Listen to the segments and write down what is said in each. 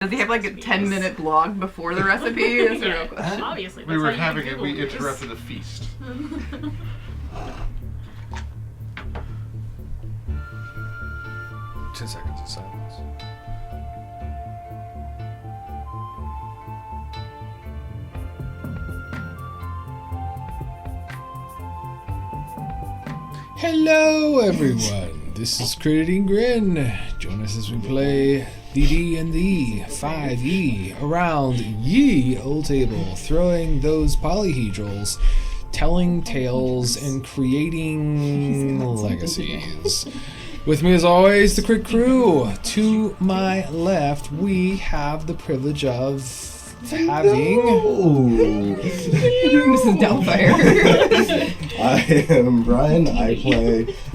Does he have like a 10-minute blog before the recipe? That's a real question. Obviously. We were having it. We interrupted the feast. 10 seconds of silence. Hello, everyone. This is Creating Grin. Join us as we play D&D 5e around ye old table, throwing those polyhedrals, telling tales, and creating legacies. With me, as always, the Crit Crew. To my left, we have the privilege of having... Mrs. Doubtfire. I am Bryan.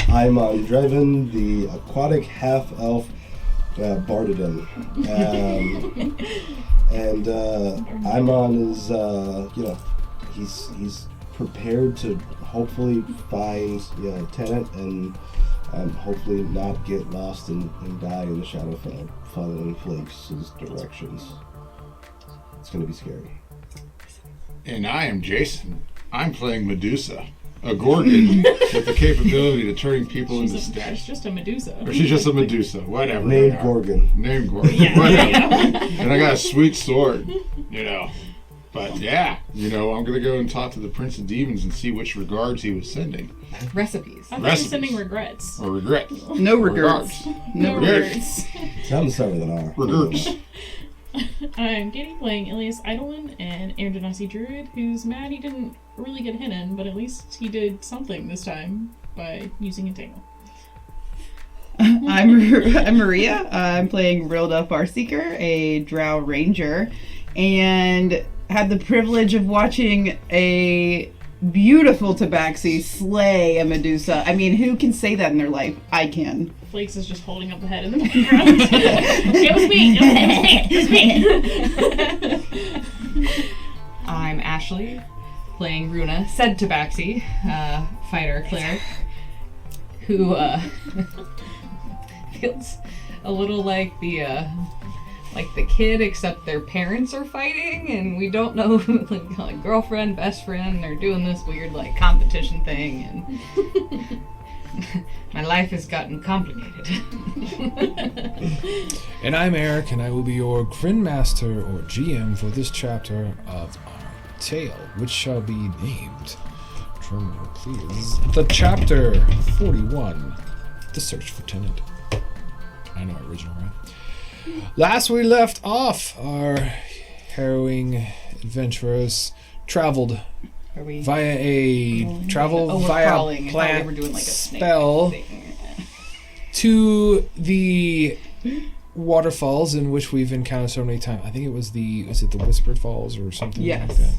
I'm on Driven, the aquatic half-elf Bardadin. And I'm on his, he's prepared to hopefully find Tennant and hopefully not get lost and die in the Shadowfell, following Flakes' directions. It's going to be scary. And I am Jason. I'm playing Medusa, a Gorgon with the capability to turning people into She's statues. just a medusa. Or she's just a Medusa, whatever. Named Gorgon. Named Gorgon, Yeah. whatever. And I got a sweet sword, But yeah, I'm going to go and talk to the Prince of Demons and see which regards he was sending. Recipes. I thought you were sending regrets. Or regrets. No regrets. No regrets. regrets. Sounds start with an R. Regrets. I'm Katie playing Ilias Eidolon, an Air Genasi druid who's mad he didn't really get hidden, but at least he did something this time by using a tail. I'm Maria. I'm playing Rilda Farseeker, a Drow Ranger, and had the privilege of watching a beautiful Tabaxi slay a Medusa. I mean, who can say that in their life? I can. Flakes is just holding up the head in the background. It was me! It was me! I'm Ashley, playing Runa, said Tabaxi, fighter cleric, who feels a little like the kid, except their parents are fighting, and we don't know, like girlfriend, best friend, they're doing this weird competition thing, and my life has gotten complicated. And I'm Eric, and I will be your Grin Master or GM for this chapter of our tale, which shall be named, drumroll please, the Chapter 41, The Search for Tennant. I know original, right? Last we left off, our harrowing adventurers traveled via crawling. plant We were doing like a snake spell thing. to the waterfalls in which we've encountered so many times. I think it was the Whispered Falls or something Yes. like that.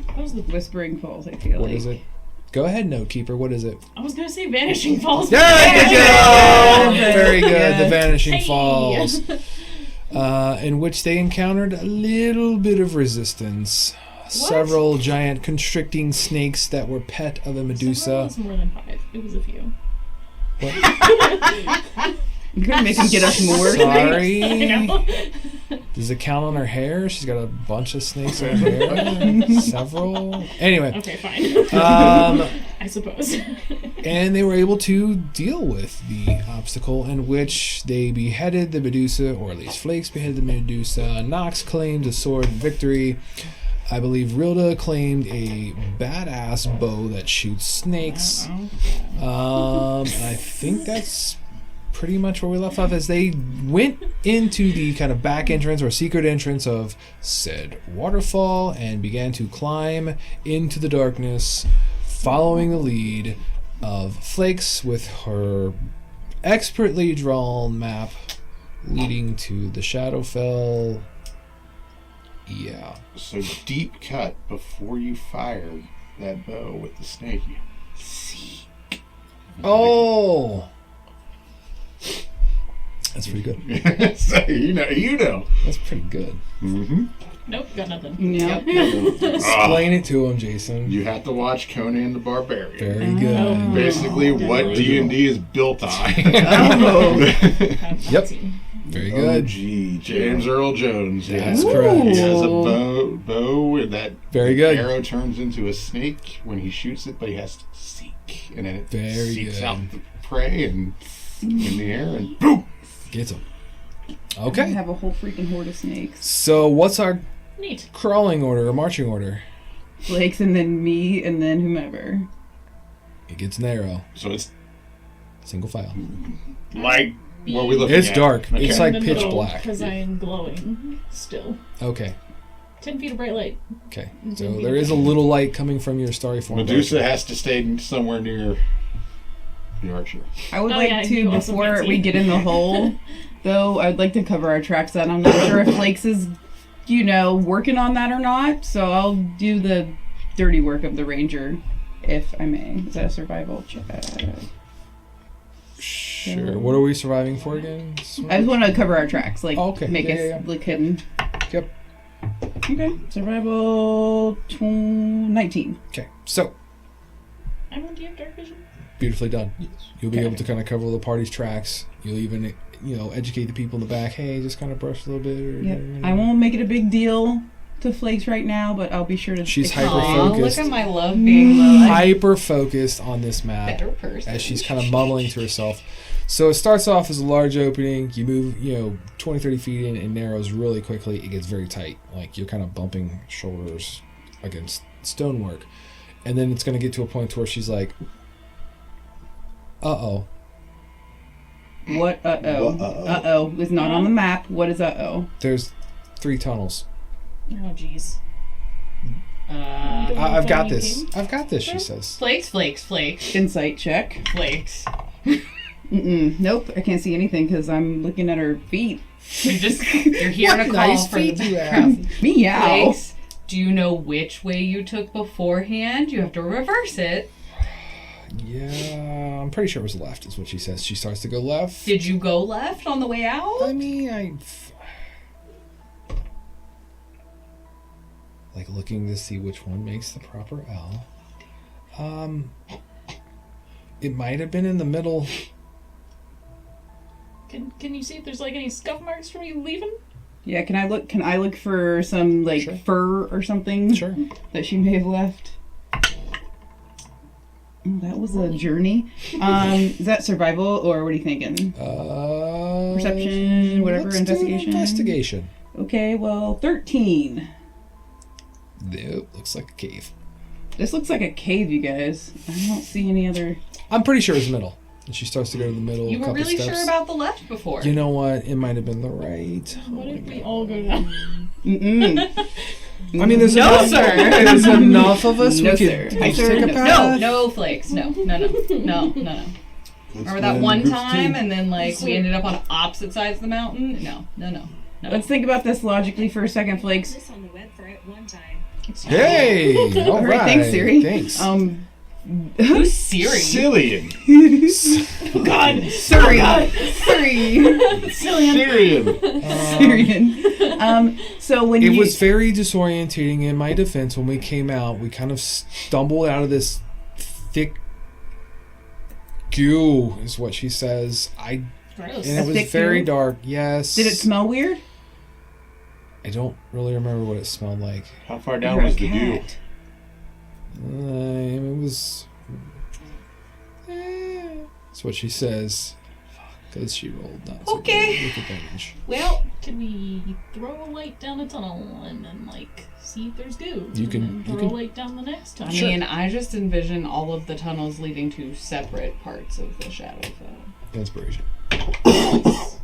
That was the Whispering Falls, I feel What like. is it? Go ahead, Notekeeper. What is it? I was gonna say Vanishing Falls. There you go! Very good. Yes. The Vanishing Hey. Falls. In which they encountered a little bit of resistance. Several giant constricting snakes that were pet of a It Medusa. was more than 5. It was a few. You couldn't make him get us more. Sorry. I know. Does it count on her hair? She's got a bunch of snakes in her hair. Several. Anyway. Okay, fine. I suppose. And they were able to deal with the obstacle, in which they beheaded the Medusa, or at least Flakes beheaded the Medusa. Nox claimed a sword victory. I believe Rilda claimed a badass bow that shoots snakes. And I think that's pretty much where we left off, as they went into the kind of back entrance or secret entrance of said waterfall and began to climb into the darkness, following the lead of Flakes with her expertly drawn map leading to the Shadowfell. Yeah. So deep cut before you fired that bow with the snake. Oh! That's pretty good. So, you know. That's pretty good. Mm-hmm. Nope, got nothing. Yep. Explain it to him, Jason. You have to watch Conan the Barbarian. Very good. Basically, what D&D is built on. Oh. Yep. Very good. OG James Earl Jones. That's yeah. correct. He has a bow, and that Very good. arrow turns into a snake when he shoots it, but he has to seek, and then it Very seeks good. out the prey and in the air, and boom. Gets him. I Okay. have a whole freaking horde of snakes. So what's our Neat. crawling order or marching order? Flakes, and then me, and then whomever. It gets narrow. So it's Single file. like what are we looking It's at? dark. Okay. It's like pitch black. Because I am glowing still. Okay. 10 feet of bright light. Okay. So there is a little light coming from your starry form. Medusa has to stay somewhere near the archer. I would Oh, like yeah, to, you also before can't see. we get in the hole, though, I'd like to cover our tracks out. I'm not sure if Flakes is, working on that or not, so I'll do the dirty work of the ranger, if I may. Is that a survival check? Sure. What are we surviving for again? I just want to cover our tracks, like, Oh, okay. make Yeah, us yeah, yeah. look hidden. Yep. Okay, survival 19. Okay. So I'm on do you have dark vision? beautifully done. You'll be Okay. able to kind of cover all the party's tracks. You'll even, educate the people in the back. Hey, just kind of brush a little bit. Or, Yep. I won't make it a big deal to Flakes right now, but I'll be sure to. She's fix it. hyper Aw, focused. look at my love being the like, Hyper focused on this map better person. as she's kind of mumbling to herself. So it starts off as a large opening. You move, 20, 30 feet in, and narrows really quickly. It gets very tight. Like you're kind of bumping shoulders against stonework. And then it's going to get to a point where she's like, uh-oh. What? Uh-oh. What, uh-oh? Uh-oh. It's not on the map. What is uh-oh? There's 3 tunnels. Oh, jeez. I've got this. I've got this, she says. Flakes. Insight check. Flakes. Nope, I can't see anything because I'm looking at her feet. You're here What to call nice from the feet you background. Meow. Flakes, do you know which way you took beforehand? You have to reverse it. Yeah, I'm pretty sure it was left, is what she says. She starts to go left. Did you go left on the way out? I mean, like looking to see which one makes the proper L. It might have been in the middle. Can you see if there's like any scuff marks from you leaving? Yeah, can I look for some like Sure. fur or something Sure. that she may have left? Oh, that was a journey. Is that survival or what are you thinking? Perception, whatever, let's do an investigation? investigation. Okay, well, 13. Nope, looks like a cave. This looks like a cave, you guys. I don't see any other. I'm pretty sure it's middle. And she starts to go to the middle. You a were couple really steps. sure about the left before. You know what? It might have been the right. What if we all go down? Mm-mm. I mean, there's No, enough, sir. There's enough of us. No, we sir. could No, each sir. take a No. path. No, Flakes. No. Remember that one time and then like we ended up on opposite sides of the mountain? No. Let's think about this logically for a second, Flakes. This on the web for it one time. Hey! All All right. right, thanks, Siri. Thanks. Who's Siri? Cillian. God, Siri. Syrian. Syrian. So when It you was very disorientating. In my defense, when we came out, we kind of stumbled out of this thick goo, is what she says. Gross. And A it was thick very goo? dark. Yes. did it smell weird? I don't really remember what it smelled like. How far down You're a was the dew? cat. It was. That's what she says. Because she rolled not so Okay. good with advantage. Well, Can we throw a light down a tunnel and then like see if there's goo? You and can- then you throw can- a light down the next I tunnel. Sure. mean, I just envision all of the tunnels leading to separate parts of the Shadowfell. Inspiration.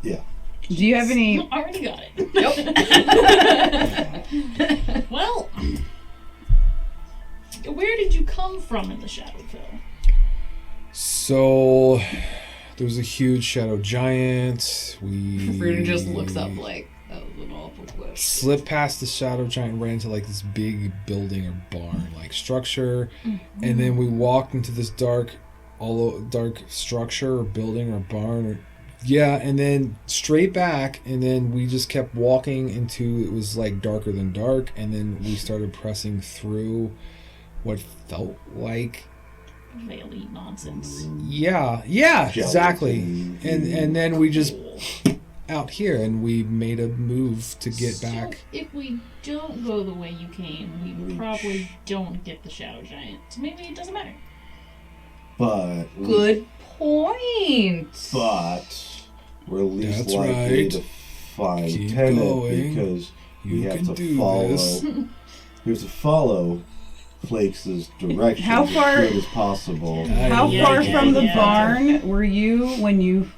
Yeah. Do you have any? Already got it. Nope. Well, where did you come from in the Shadowfell? So. There was a huge shadow giant. We. Fruta just looks up like, that was an awful question. Slipped past the shadow giant and ran into like this big building or barn like structure, and then we walked into this dark structure or building or barn or and then straight back, and then we just kept walking into it was like darker than dark, and then we started pressing through what felt like Veil-y nonsense. exactly, and then we just out here, and we made a move to get back. If we don't go the way you came, we probably don't get the Shadow Giant. So maybe it doesn't matter. But Good point. But we're least That's likely right. to find Keep Tennant going. because we You have can to do follow. this. We have to follow Flakes' directions How far- as good as possible. How Yeah, far yeah, from the yeah. barn were you when you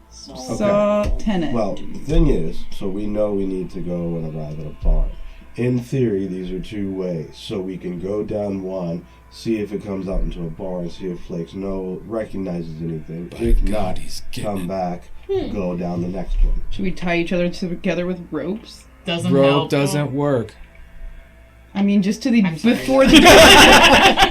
So saw Tennant? Well, the thing is, so we know we need to go and arrive at a barn. In theory, these are two ways. So we can go down one, see if it comes out into a barn, see if Flakes recognizes anything. By If God, not, he's getting come it. back, go down the next one. Should we tie each other together with ropes? Doesn't Rope help. doesn't work. I mean, just to the I'm sorry. before the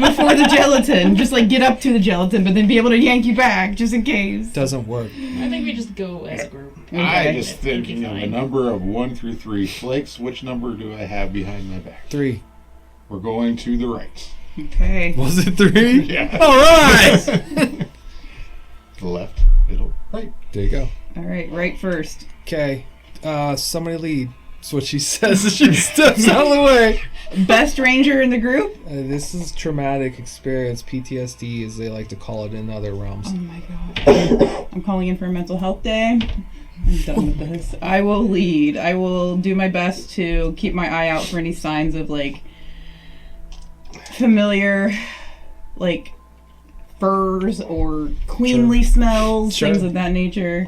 before the gelatin, just like get up to the gelatin, but then be able to yank you back just in case. Doesn't work. I think we just go as a group. I Okay. just It'll be thinking of a fine. number of 1 through 3. Flakes, which number do I have behind my back? 3. We're going to the right. Okay. Was it 3? Yeah. All right. Left, middle, right. There you go. All right. Right first. Okay. Somebody lead. That's what she says as she steps out of the way. Best ranger in the group. This is traumatic experience, PTSD, as they like to call it in other realms. Oh my god. I'm calling in for a mental health day. I'm done with this. I will lead. I will do my best to keep my eye out for any signs of like familiar, like furs or queenly smells, Sure. things of that nature.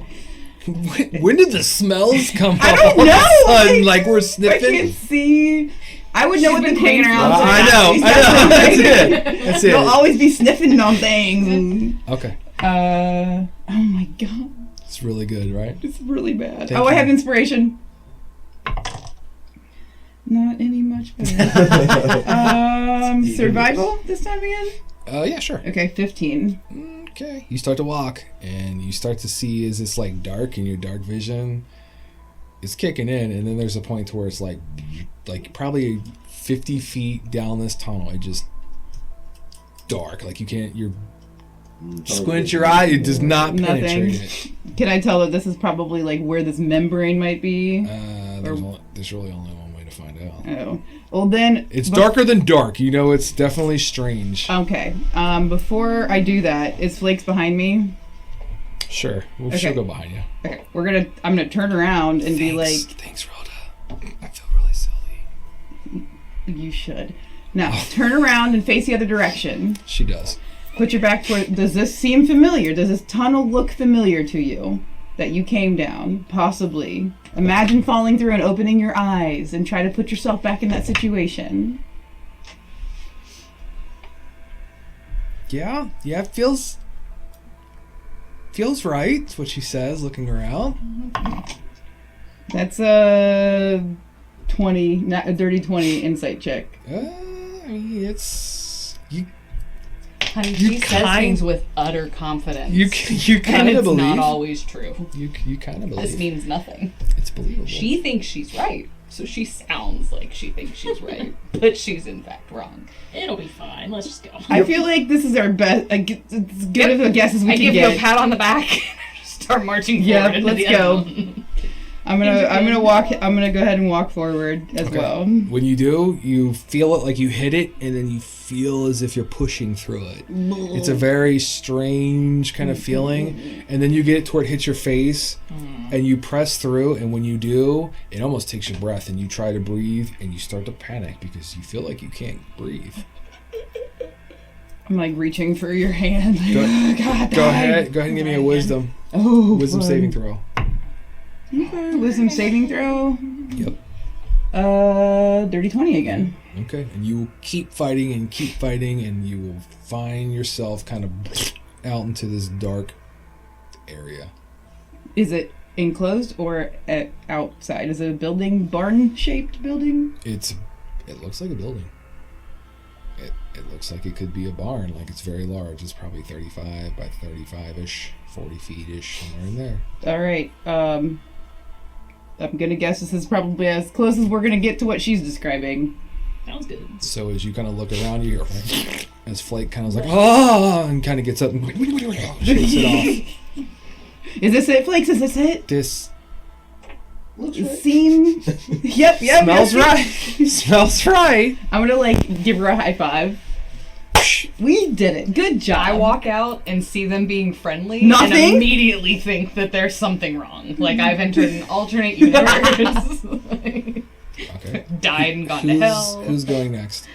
When did the smells come I up don't all of a know. sudden? Like we're I can't sniffing? see. I would know She's what the been hanging queen around smells for like. I know. That's it. That's it. They'll always be sniffing on things. Okay. Oh my god. It's really good, right? It's really bad. Thank I you. have inspiration. Not any much better. Survival this time again? Yeah, sure. Okay, 15. Okay. You start to walk, and you start to see is this like dark, and your dark vision is kicking in, and then there's a point to where it's like probably 50 feet down this tunnel. It just dark. Like you can't. You're squint your eye. It does not Nothing. penetrate it. Can I tell that this is probably like where this membrane might be? There's really only one way to find out. Oh. Well then It's darker than dark. You know, it's definitely strange. Okay. Before I do that, is Flakes behind me? Sure. We'll Okay. she'll go behind you. Okay. I'm gonna turn around and be like, Thanks, Rhoda. I feel really silly. you should. Now, turn around and face the other direction. She does. Put your back toward. Does this seem familiar? Does this tunnel look familiar to you? That you came down? Possibly. Imagine falling through and opening your eyes and try to put yourself back in that situation. Yeah, it feels right. That's what she says, looking around. That's a 20, not a dirty 20 insight check. I mean, it's you. Honey, You she says kind- things with utter confidence. You and kind of it's believe. not always true. You kind of This believe. means nothing. It's believable. She thinks she's right, so she sounds like she thinks she's right, but she's in fact wrong. It'll be fine. Let's just go. I feel like this is our best. As good of a guess as we I can give get. you a pat on the back. Start marching Yep, forward. into let's the go. unknown. I'm gonna walk. I'm gonna go ahead and walk forward as Okay. well. When you do, you feel it like you hit it, and then you feel as if you're pushing through it. It's a very strange kind of feeling, and then you get it to where it hits your face, and you press through, and when you do, it almost takes your breath, and you try to breathe, and you start to panic because you feel like you can't breathe. I'm like reaching for your hand. Like, Go- oh, God, Go die. ahead and give me a wisdom Oh, saving throw. Okay, wisdom saving throw. Yep. Dirty 20 again. Okay, and you keep fighting, and you will find yourself kind of out into this dark area. Is it enclosed or outside? Is it a building, barn-shaped building? It looks like a building. It looks like it could be a barn. Like it's very large. It's probably 35 by 35-ish, 40 feet-ish, somewhere in there. All right. I'm gonna guess this is probably as close as we're gonna get to what she's describing. Sounds good. So as you kind of look around, you hear as Flake kind of is like, oh, and kind of gets up and shakes it off. Is this it, Flakes? Is this it? This seen. Yep. Smells right. Smells right. I'm gonna like give her a high five. We did it. Good job. I walk out and see them being friendly Nothing? and immediately think that there's something wrong. Like I've entered an alternate universe. Okay. Died and gone to hell. Who's going next?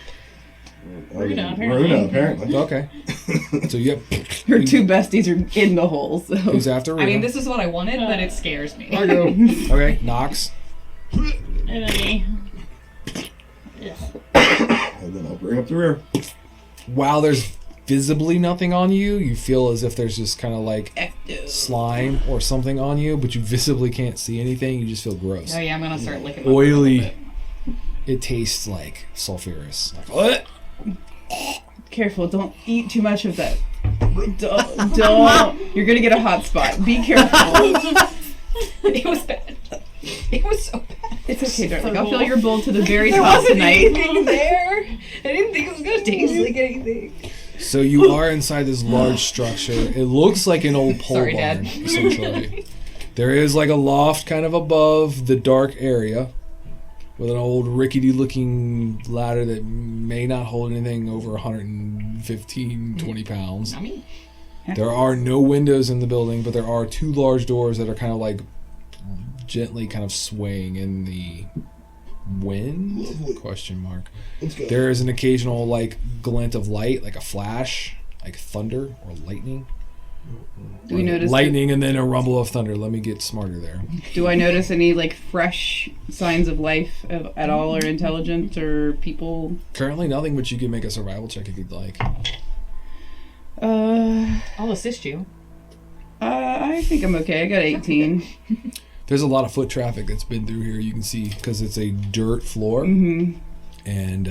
Runa, apparently. Runa, apparently. Okay. So yep. Her two besties are in the hole. So Who's after Runa? I mean, this is what I wanted, but it scares me. I go. Okay. Nox. And then me. Yeah. And then I'll bring up the rear. While there's visibly nothing on you, you feel as if there's just kind of like slime or something on you, but you visibly can't see anything. You just feel gross. Oh yeah, I'm gonna start licking my foot a little Oily. bit. It tastes like sulfurous. Like, what? careful. Don't eat too much of that. Don't. You're gonna get a hot spot. Be careful. It was bad. It was so bad. It's okay, darling. I'll fill your bowl to the very There top wasn't tonight. anything there. I didn't think it was gonna taste like anything. So you are inside this large structure. It looks like an old pole Sorry, barn, Dad. essentially. There is like a loft kind of above the dark area with an old rickety-looking ladder that may not hold anything over 115, 20 pounds. Not me. There are no windows in the building, but there are two large doors that are kind of like gently kind of swaying in the wind? Lovely. Question mark. Let's go. There is an occasional like glint of light, like a flash, like thunder or lightning. Do we notice? Lightning and then a rumble of thunder. Let me get smarter there. Do I notice any like fresh signs of life at all, or intelligence, or people? Currently nothing, but you can make a survival check if you'd like. I'll assist you. I think I'm okay. I got 18. There's a lot of foot traffic that's been through here. You can see because it's a dirt floor, Mm-hmm. and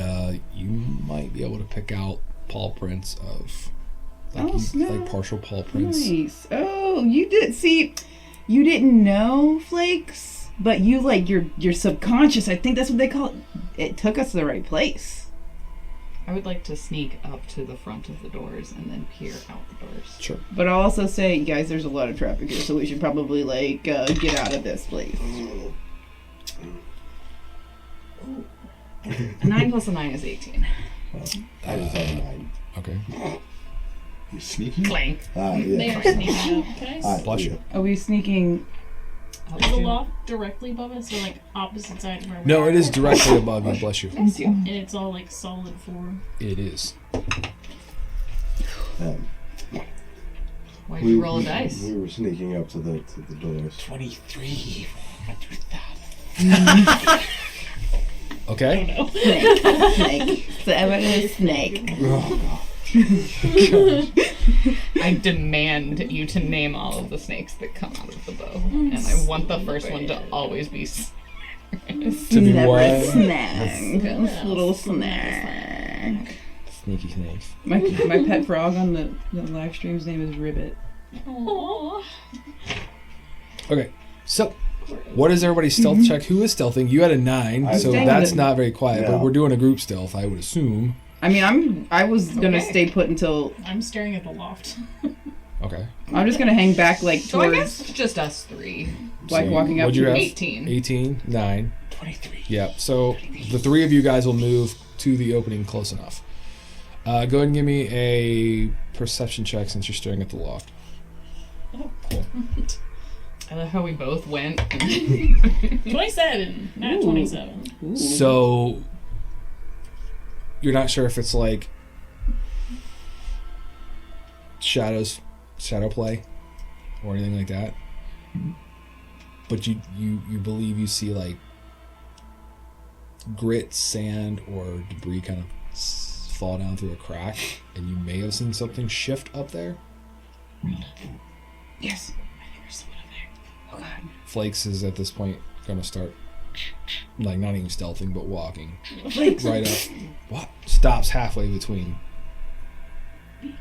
you might be able to pick out paw prints of Oh, snap. like partial paw prints. Nice. Oh, you did see. You didn't know, Flakes, but you like your subconscious. I think that's what they call it. It took us to the right place. I would like to sneak up to the front of the doors and then peer out the doors. Sure. But I'll also say, guys, there's a lot of traffic here, so we should probably like get out of this place. A 9 plus a 9 is 18. I just have a 9. Okay. You sneaky? Clank. They Yeah. are sneaking up. Can I s- Bless you. Are we sneaking? Is the loft directly above us, or like opposite side of where we No, are? it is directly above you. Bless you. Thank you. And it's all like solid floor. It is. Why'd you roll a dice? We were sneaking up to the doors. 23. Okay. Snake. So I'm a snake. I demand you to name all of the snakes that come out of the bow. And I want the first one to always be To be Never what? a snack. A little snack. Sneaky snakes. My pet frog on the live stream's name is Ribbit. Aww. Okay. So, what is everybody's stealth check? Who is stealthing? You had a 9, I- so Dang that's it. not very quiet. But No. we're doing a group stealth, I would assume. I mean, I was gonna Okay. stay put until I'm staring at the loft. Okay. I'm just gonna hang back like So I towards guess just us three. like So walking up what'd you to have? 18. 18, 9. 23. Yep. So the three of you guys will move to the opening close enough. Go ahead and give me a perception check since you're staring at the loft. Oh, cool. I love how we both went. 27. Not 27. Ooh. So you're not sure if it's like shadow play or anything like that, but you believe you see like grit, sand, or debris kind of fall down through a crack, and you may have seen something shift up there. Yes. There's someone up there. Oh god. Flakes is at this point gonna start like not even stealthing but walking Flakes. right up. What? Stops halfway between. I'm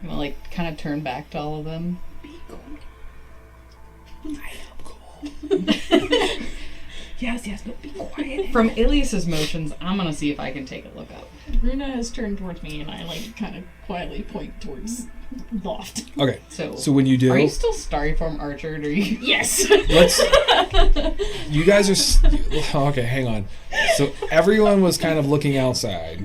gonna like kind of turn back to all of them. Yes, but be quiet. From Ilias's motions, I'm gonna see if I can take a look up. Runa has turned towards me, and I like kind of quietly point towards loft. Okay. So So when you do, are you still Starryform Archered? Or are you? Yes. let's. You guys are. Okay, hang on. So everyone was kind of looking outside.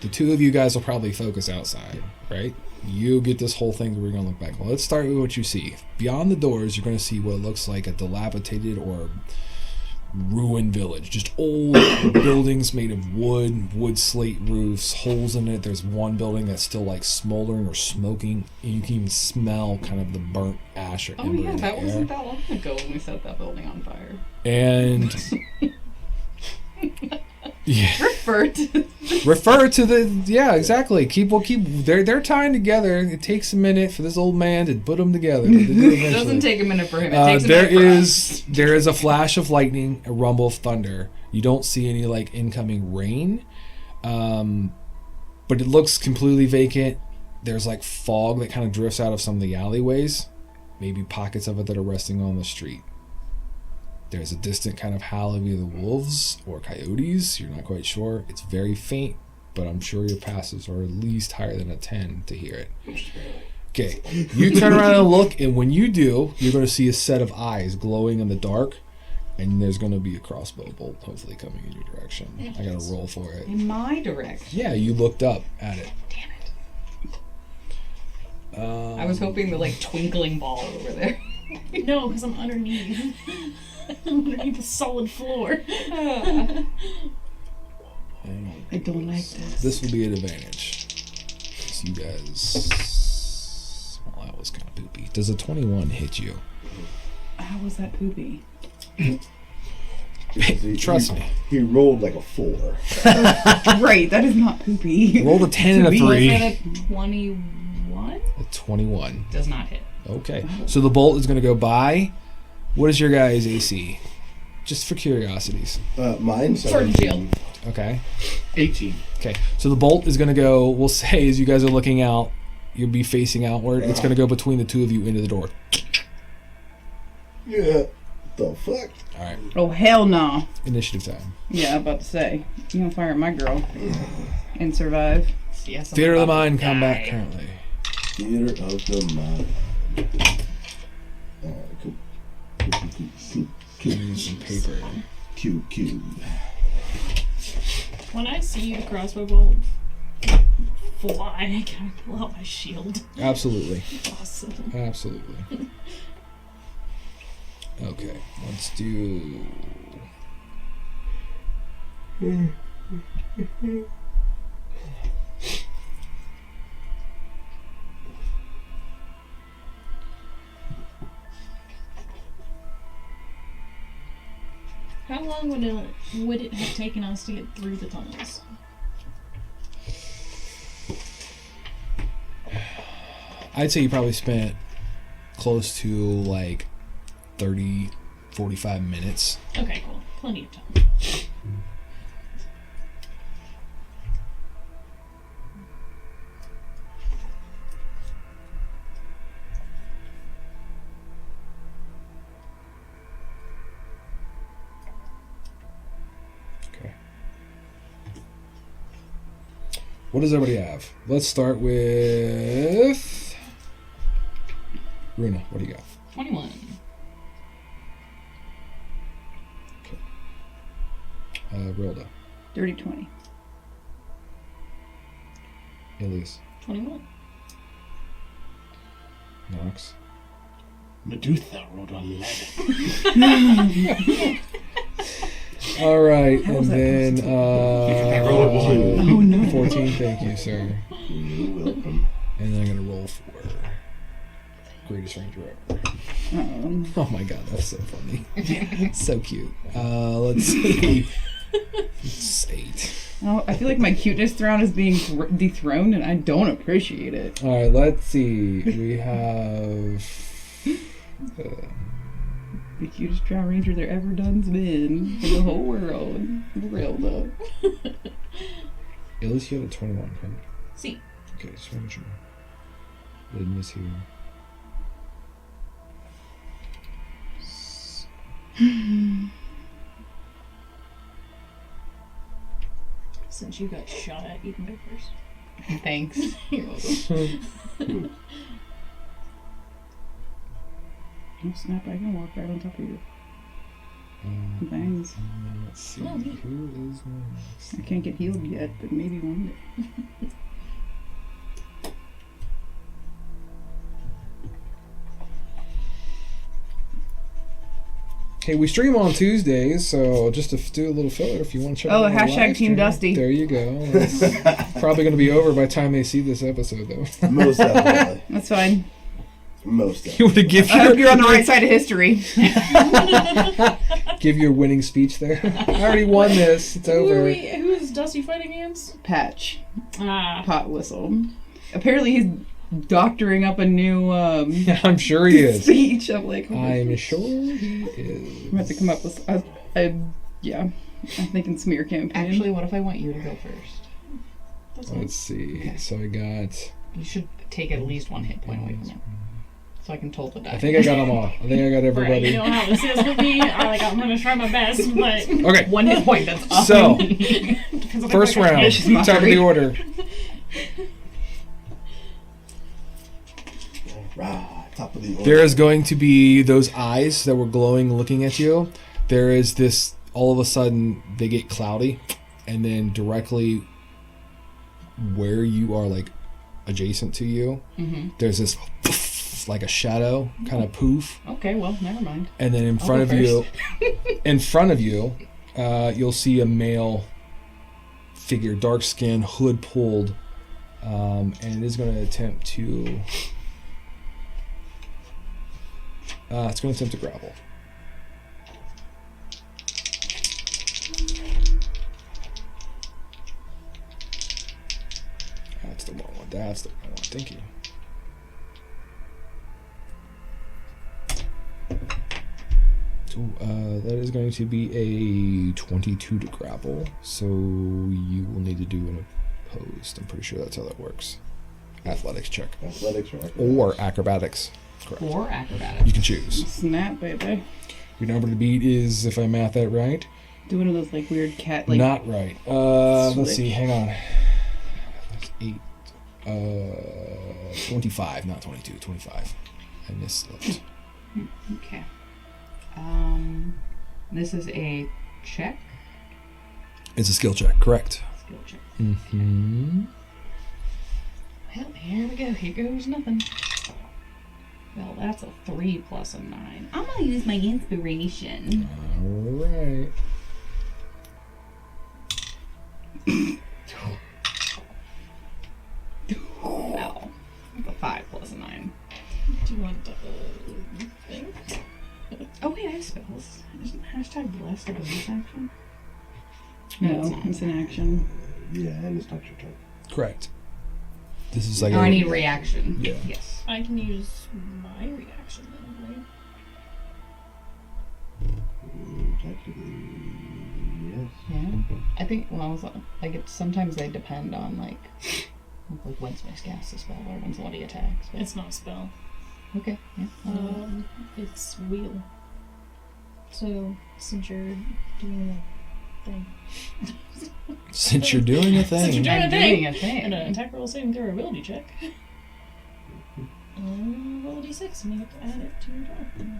The two of you guys will probably focus outside, right? You get this whole thing. We're gonna look back. Well, let's start with what you see. Beyond the doors, you're gonna see what looks like a dilapidated or ruined village. Just old buildings made of wood slate roofs, holes in it. There's one building that's still like smoldering or smoking, and you can even smell kind of the burnt ash or Oh ember yeah, in the that air. wasn't that long ago when we set that building on fire. And yeah, Refer to refer to the exactly. They're tying together. It takes a minute for this old man to put them together. But they do It eventually. doesn't take a minute for him. It takes a There minute for us. there is a flash of lightning, a rumble of thunder. You don't see any like incoming rain, but it looks completely vacant. There's like fog that kind of drifts out of some of the alleyways, maybe pockets of it that are resting on the street. There's a distant kind of howl of either wolves or coyotes. You're not quite sure. It's very faint, but I'm sure your passes are at least higher than a 10 to hear it. Okay, you turn around and look, and when you do, you're going to see a set of eyes glowing in the dark, and there's going to be a crossbow bolt hopefully coming in your direction. I got to roll for it. In my direction. Yeah, you looked up at it. Damn it. I was hoping the like twinkling ball over there. No, because I'm underneath. I'm underneath the solid floor. Hang on. I don't like this. This will be an advantage. So you guys... Well, that was kind of poopy. Does a 21 hit you? How was that poopy? Trust me. He rolled like a 4. Right, that is not poopy. Rolled a 10 and a To me, 3. Was it a 21? A 21. Does not hit. Okay. So the bolt is going to go by. What is your guys' AC? Just for curiosities. Mine's Sword and 17. shield. Okay. 18. Okay. So the bolt is going to go, we'll say, as you guys are looking out, you'll be facing outward. It's going to go between the two of you into the door. Yeah. The fuck? All right. Oh, hell no. Initiative time. Yeah, I'm about to say. You gonna fire at my girl and survive. Yes, I'm Theater of the about to Mind die. combat currently. Theater of the mind. Some paper. Q. When I see the crossbow bolt fly, I kind of pull out my shield. Absolutely. Awesome. Absolutely. Okay, let's do... How long would it have taken us to get through the tunnels? I'd say you probably spent close to like 30, 45 minutes. Okay, cool. Plenty of time. Okay. What does everybody have? Let's start with Runa. What do you got? 21. Rilda. Dirty 20. Elise. 21. Nox. Medusa rolled on 11. All right, How and was that then roll a 1. Oh, no. 14. Thank you, sir. You're welcome. And then I'm gonna roll for greatest ranger ever. Oh my god, that's so funny. So cute. Let's see. It's 8. Oh, I feel like my cuteness throne is being dethroned, and I don't appreciate it. All right, let's see. We have. The cutest drow ranger there ever done's been in the whole world. Real though. At least you had a 21, right? See. Okay, just making sure. I didn't miss here. Since you got shot at, you can go first. Thanks. You're welcome. Oh snap! I can walk right on top of you. Thanks. Let's see. Who is next? I can't get healed yet, but maybe one day. Hey, we stream on Tuesdays, so just to do a little filler, if you want to check Oh, out the hashtag live Team stream, Dusty. There you go. It's probably going to be over by the time they see this episode, though. Most definitely. That's fine. Most You want to definitely. give I hope you're on the right side of history. give your winning speech there. I already won this. It's over. Who is Dusty fighting against? Patch. Ah. Pot whistle. Apparently he's doctoring up a new Yeah, I'm sure he is. speech. I'm like, I'm sure he is. I'm gonna have to come up with. Yeah, I'm thinking smear campaign. Actually, what if I want you to go first? Let's see. So I got. You should take at least 1 hit point away from him. So I can total the die. I think I got them all. I think I got Right, everybody. you know how this is with me. I'm gonna try my best, but Okay. 1 hit point, that's all. So, depends on first if I can- round. Vicious Top of mockery. the order. Rah, top of the order. There is going to be those eyes that were glowing looking at you. There is this, all of a sudden, they get cloudy, and then directly where you are, like, adjacent to you, there's this, like a shadow, kind of poof. Okay, well, never mind. And then in I'll front of go you, you'll see a male figure, dark skin, hood pulled, and it is going to attempt to. It's going to attempt to grapple. That's the wrong one. That's the wrong one. Thank you. So, that is going to be a 22 to grapple. So you will need to do an opposed. I'm pretty sure that's how that works. Athletics check. Athletics or acrobatics? Or acrobatics. Correct. Or acrobatics. You can choose. Snap, baby. Your number to beat is, if I math that right, Do one of those like weird cat like. not right. Let's switch. see. Hang on. That's 8. 25, not 22. 25. I missed. Okay. This is a check. It's a skill check. Correct. Skill check. Mm-hmm. Well, here we go. Here goes nothing. Well, that's a 3 plus a 9. I'm gonna use my inspiration. All right. Wow. That's a 5 plus a 9. Do you want the thing? Oh wait, I have spells. Isn't hashtag blessed a bonus action? No, it's an action. Yeah, and it's not your turn. Correct. This is like Oh, a, I need reaction. Yeah. Yes. I can use my reaction then, right? Technically, yes. Yeah. I think, well, like, sometimes they depend on, like when's my cast a spell or when's one of the attacks. But It's not a spell. okay, yeah. It's wheel. So since you're doing a thing, since you're doing a Since you're thing. doing I'm a thing. doing a thing. and an attack roll saving throw ability check, roll a d6 and you have to add it to your die.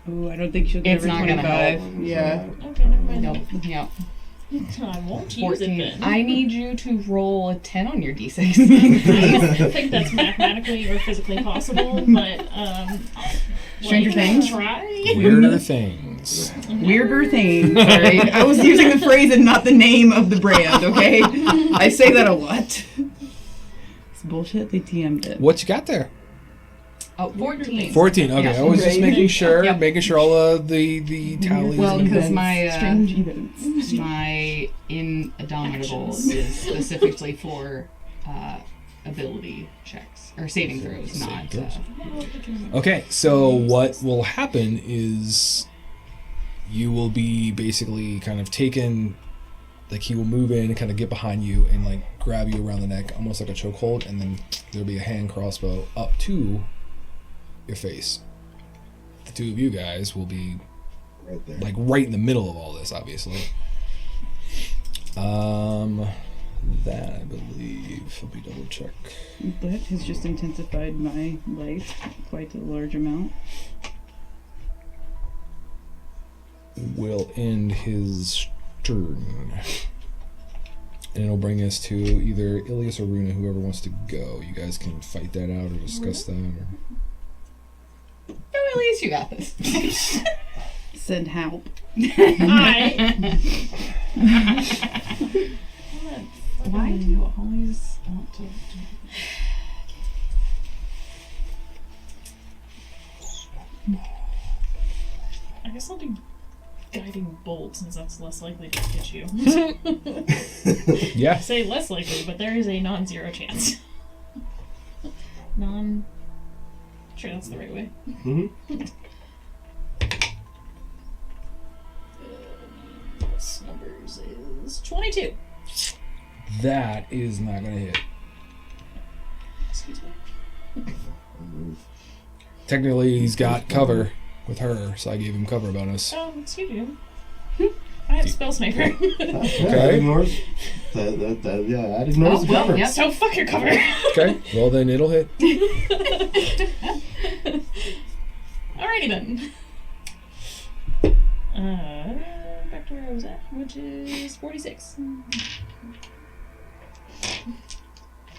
Oh, I don't think she'll get It's over not gonna 25. help. Yeah. Okay, never mind. Nope. Yep. I won't use it 14. then. I need you to roll a 10 on your d6. I don't think that's mathematically or physically possible, but Stranger Things? Try. Weirder things. Weirder thing. Sorry. I was using the phrase and not the name of the brand, okay? I say that a lot. It's bullshit. They TM'd it. What you got there? Oh, 14. 14. Okay, Yeah. I was just Right. making sure, Yep. all the tallies. Well, and- because my Strange events. my indomitable is specifically for ability checks or saving throws, not. Okay, so what will happen is you will be basically kind of taken, like he will move in and kind of get behind you and like grab you around the neck, almost like a chokehold, and then there'll be a hand crossbow up to your face. The two of you guys will be Right there. like right in the middle of all this, obviously. That I believe. Let me double check. That has just intensified my life quite a large amount. Will end his turn. And it'll bring us to either Ilias or Runa, whoever wants to go. You guys can fight that out or discuss that. Or... No, at least you got this. Send help. Why do you always want to do I guess I'll do guiding bolt since that's less likely to hit you. Yeah. I say less likely, but there is a non-zero chance. Sure, that's the right way. Mm-hmm. This numbers is 22. That is not going to hit. Excuse me. Technically, he's got cover with her, so I gave him cover bonus. Oh, excuse you. I have spell sniper. That ignores. That ignores the cover. Yep. So fuck your cover. Okay, well then it'll hit. Alrighty then. Back to where I was at, which is 46. I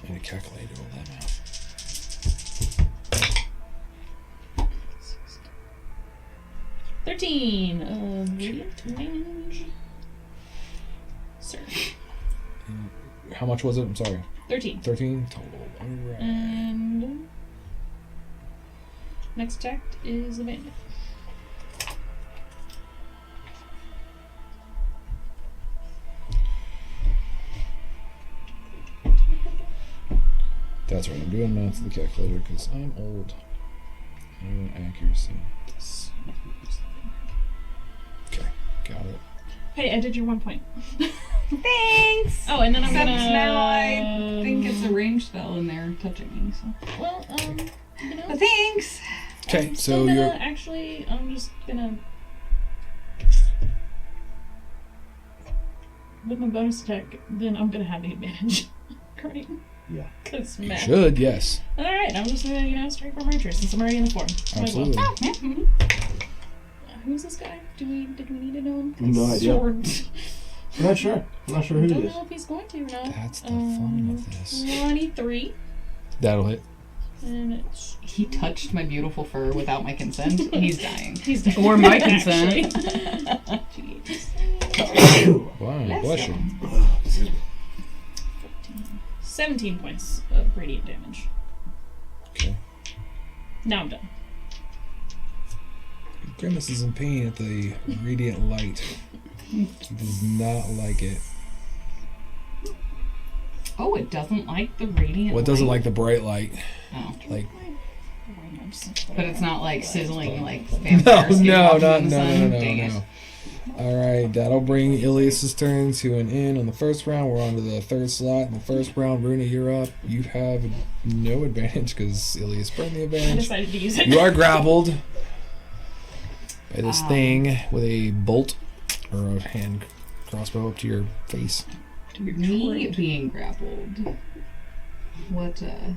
need a calculator all that now. 13 of radiant damage. Sir. How much was it? I'm sorry. 13. 13 total. Alright. And next attack is the bandit. That's right. I'm doing math to the calculator because I'm old. And accuracy. Okay, got it. Hey, I did your 1 point. Thanks! Oh, and then I'm Except gonna... now I think it's a ranged spell and they're touching me, so. Well, you know... But thanks! Okay, I'm so still gonna, you're... actually, I'm just gonna... With my bonus attack, then I'm gonna have the advantage. Great. Yeah. Cause You math. should, yes. Alright, I'm just gonna, straight from archer since I'm already in the form. Might as well. Absolutely. Oh, yeah. Mm-hmm. Who's this guy? Did we need to know him? No idea. Sword. I'm not sure. I'm not sure who Don't it is. know if he's going to or not. That's the fun of this. 23. That'll hit. And it's... He touched my beautiful fur without my consent. He's dying. He's dead. Or my consent. Wow, bless you. 17 points of radiant damage. Okay. Now I'm done. Grimace is in pain at the radiant light. He does not like it. Oh, it doesn't like the radiant Well, it doesn't light? like the bright light. Oh. Like, But it's not like sizzling like no, vampire skin no, walking not, in the no, sun? no, Dang no, it. no. Alright, that'll bring Ilias's turn to an end on the first round. We're on to the third slot. In the first round, Runa, you're up. You have no advantage because Ilias burned the I advantage. decided to use it. You are grappled by this thing with a bolt or a hand crossbow up to your face. Me being grappled. What, okay,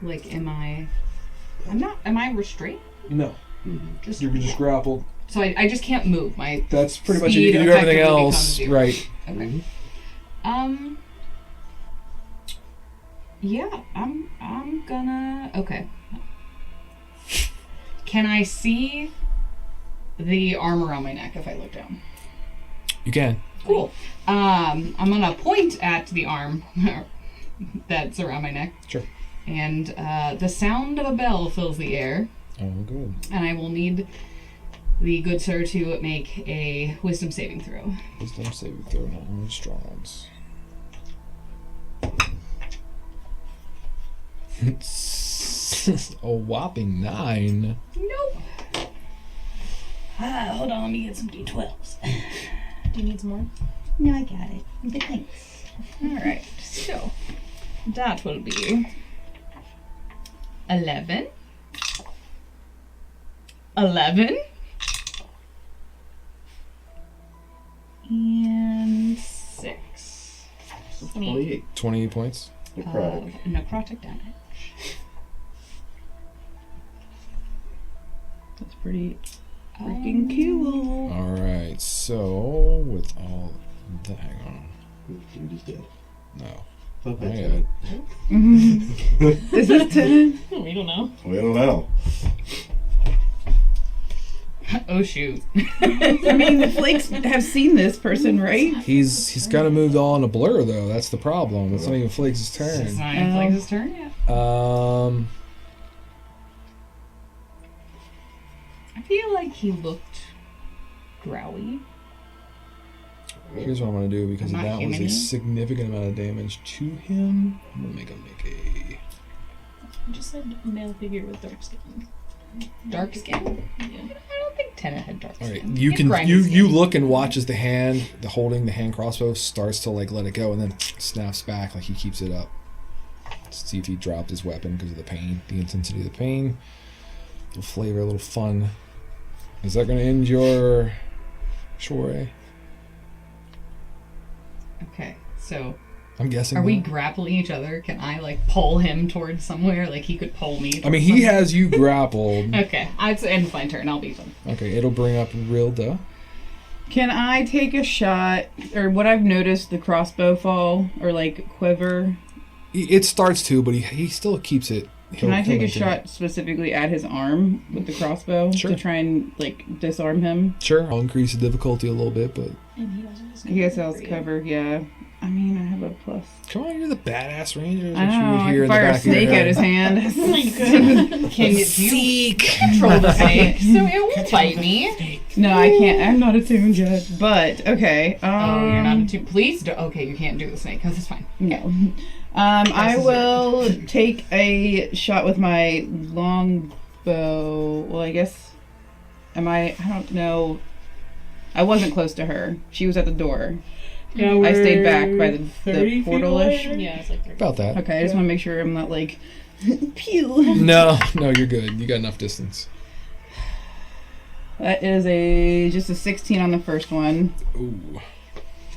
like, am I restrained? No, Just, you're just grappled. so I just can't move. My That's pretty much it. speed You can do everything effectively else. becomes zero. Right. Okay. Yeah, I'm gonna. Okay. Can I see the arm around my neck if I look down? You can. Cool. I'm gonna point at the arm that's around my neck. Sure. And the sound of a bell fills the air, Oh, good. and I will need the good sir to make a wisdom saving throw. Wisdom saving throw, not only strong ones. A whopping 9. Nope. Hold on, let me get some d12s. Do you need some more? No, I got it. But thanks. Alright, so that will be 11. 11. And 28. 28 points. Necrotic. Necrotic damage. That's pretty freaking cool. All right. So with all that, hang on. Dude is dead. No. Fuck I that got it. Tennant. Is this Tennant? We don't know. We don't know. Oh shoot. I mean, the Flakes have seen this person, right? He's kind of moved all in a blur though. That's the problem. It's not even Flakes' It's turn. not even Flakes' turn yet. I feel like he looked growly. Here's what I'm gonna do because Not that was a human-y? significant amount of damage to him. I'm gonna make him make a. I just said male figure with dark skin. Dark skin? Yeah. I don't think Tennant had dark All skin. right, you He had can grimy you skin. look and watch as the hand, holding the hand crossbow starts to like let it go and then snaps back like he keeps it up. See if he dropped his weapon because of the pain, the intensity of the pain. A little flavor, a little fun. Is that gonna end your soiree? Okay, so I'm guessing. are we not. grappling each other? Can I like pull him towards somewhere? Like he could pull me? I mean, towards he somewhere? has you grappled. Okay, I'd end my turn. I'll beat him. Okay, it'll bring up Rilda. Can I take a shot, or what I've noticed, the crossbow fall, or like quiver? It starts to, but he still keeps it. Can I take a maintain shot specifically at his arm with the crossbow Sure. to try and like disarm him? it. Sure, I'll increase the difficulty a little bit, but And he also has I guess I was for you. covered, yeah. I mean, I have a plus. come on, you're the badass ranger. I That you know, would I hear can in the fire a back of your snake at head. his hand. Oh my god. Can you control the snake so it won't bite me? No, I can't. I'm not attuned yet. But, okay. Oh, you're not too. Please do. Okay, you can't do the snake because it's fine. No. I will take a shot with my longbow. Well, I guess. I don't know. I wasn't close to her. She was at the door. Yeah, I stayed back by the 30 feet portal-ish. away? Yeah, it's like 30. About that. Okay, I just want to make sure I'm not like. Pew! No, you're good. You got enough distance. That is just a 16 on the first one. Ooh,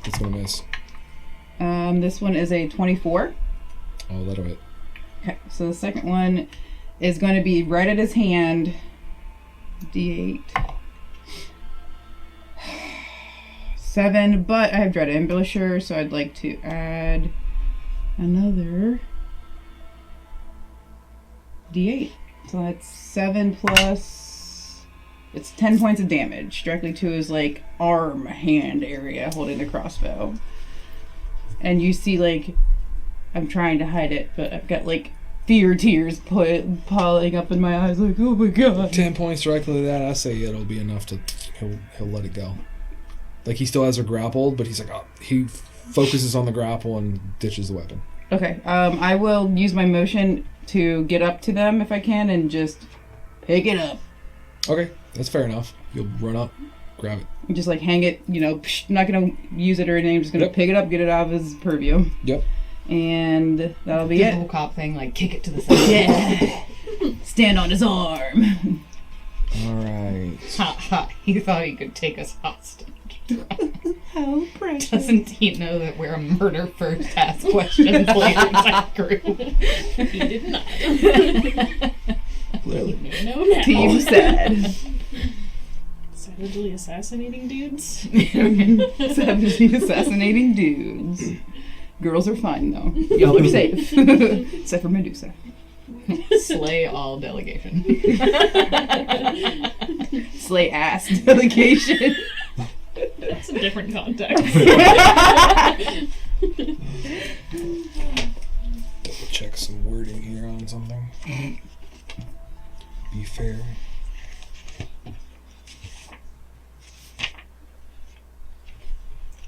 it's gonna miss. This one is a 24. Oh, that'll hit. Okay, so the second one is going to be right at his hand. D8. 7, but I have Dread Ambusher, so I'd like to add another D8. So that's 7 plus. It's 10 points of damage directly to his like arm hand area holding the crossbow. And you see like I'm trying to hide it, but I've got like fear tears piling up in my eyes like, oh my god. 10 points directly to that. I say it'll be enough to he'll let it go. Like he still has her grappled, but he's like he focuses on the grapple and ditches the weapon. Okay, I will use my motion to get up to them if I can and just pick it up. Okay, that's fair enough. You'll run up, grab it. And just like hang it, I'm not gonna use it or anything. I'm just gonna Yep. pick it up, get it out of his purview, Yep. and that'll be The it. whole cop thing, like kick it to the side. Yeah. Stand on his arm. All right. Ha ha! He thought he could take us hostage. How precious. Doesn't he know that we're a murder first, ask questions later type group? He did not. Clearly. No, no. Team sad. Savagely assassinating dudes. Savagely assassinating dudes. Girls are fine though. Y'all are safe. Except for Medusa. Slay all delegation. Slay ass delegation. That's a different context. Double check some wording here on something. Be fair.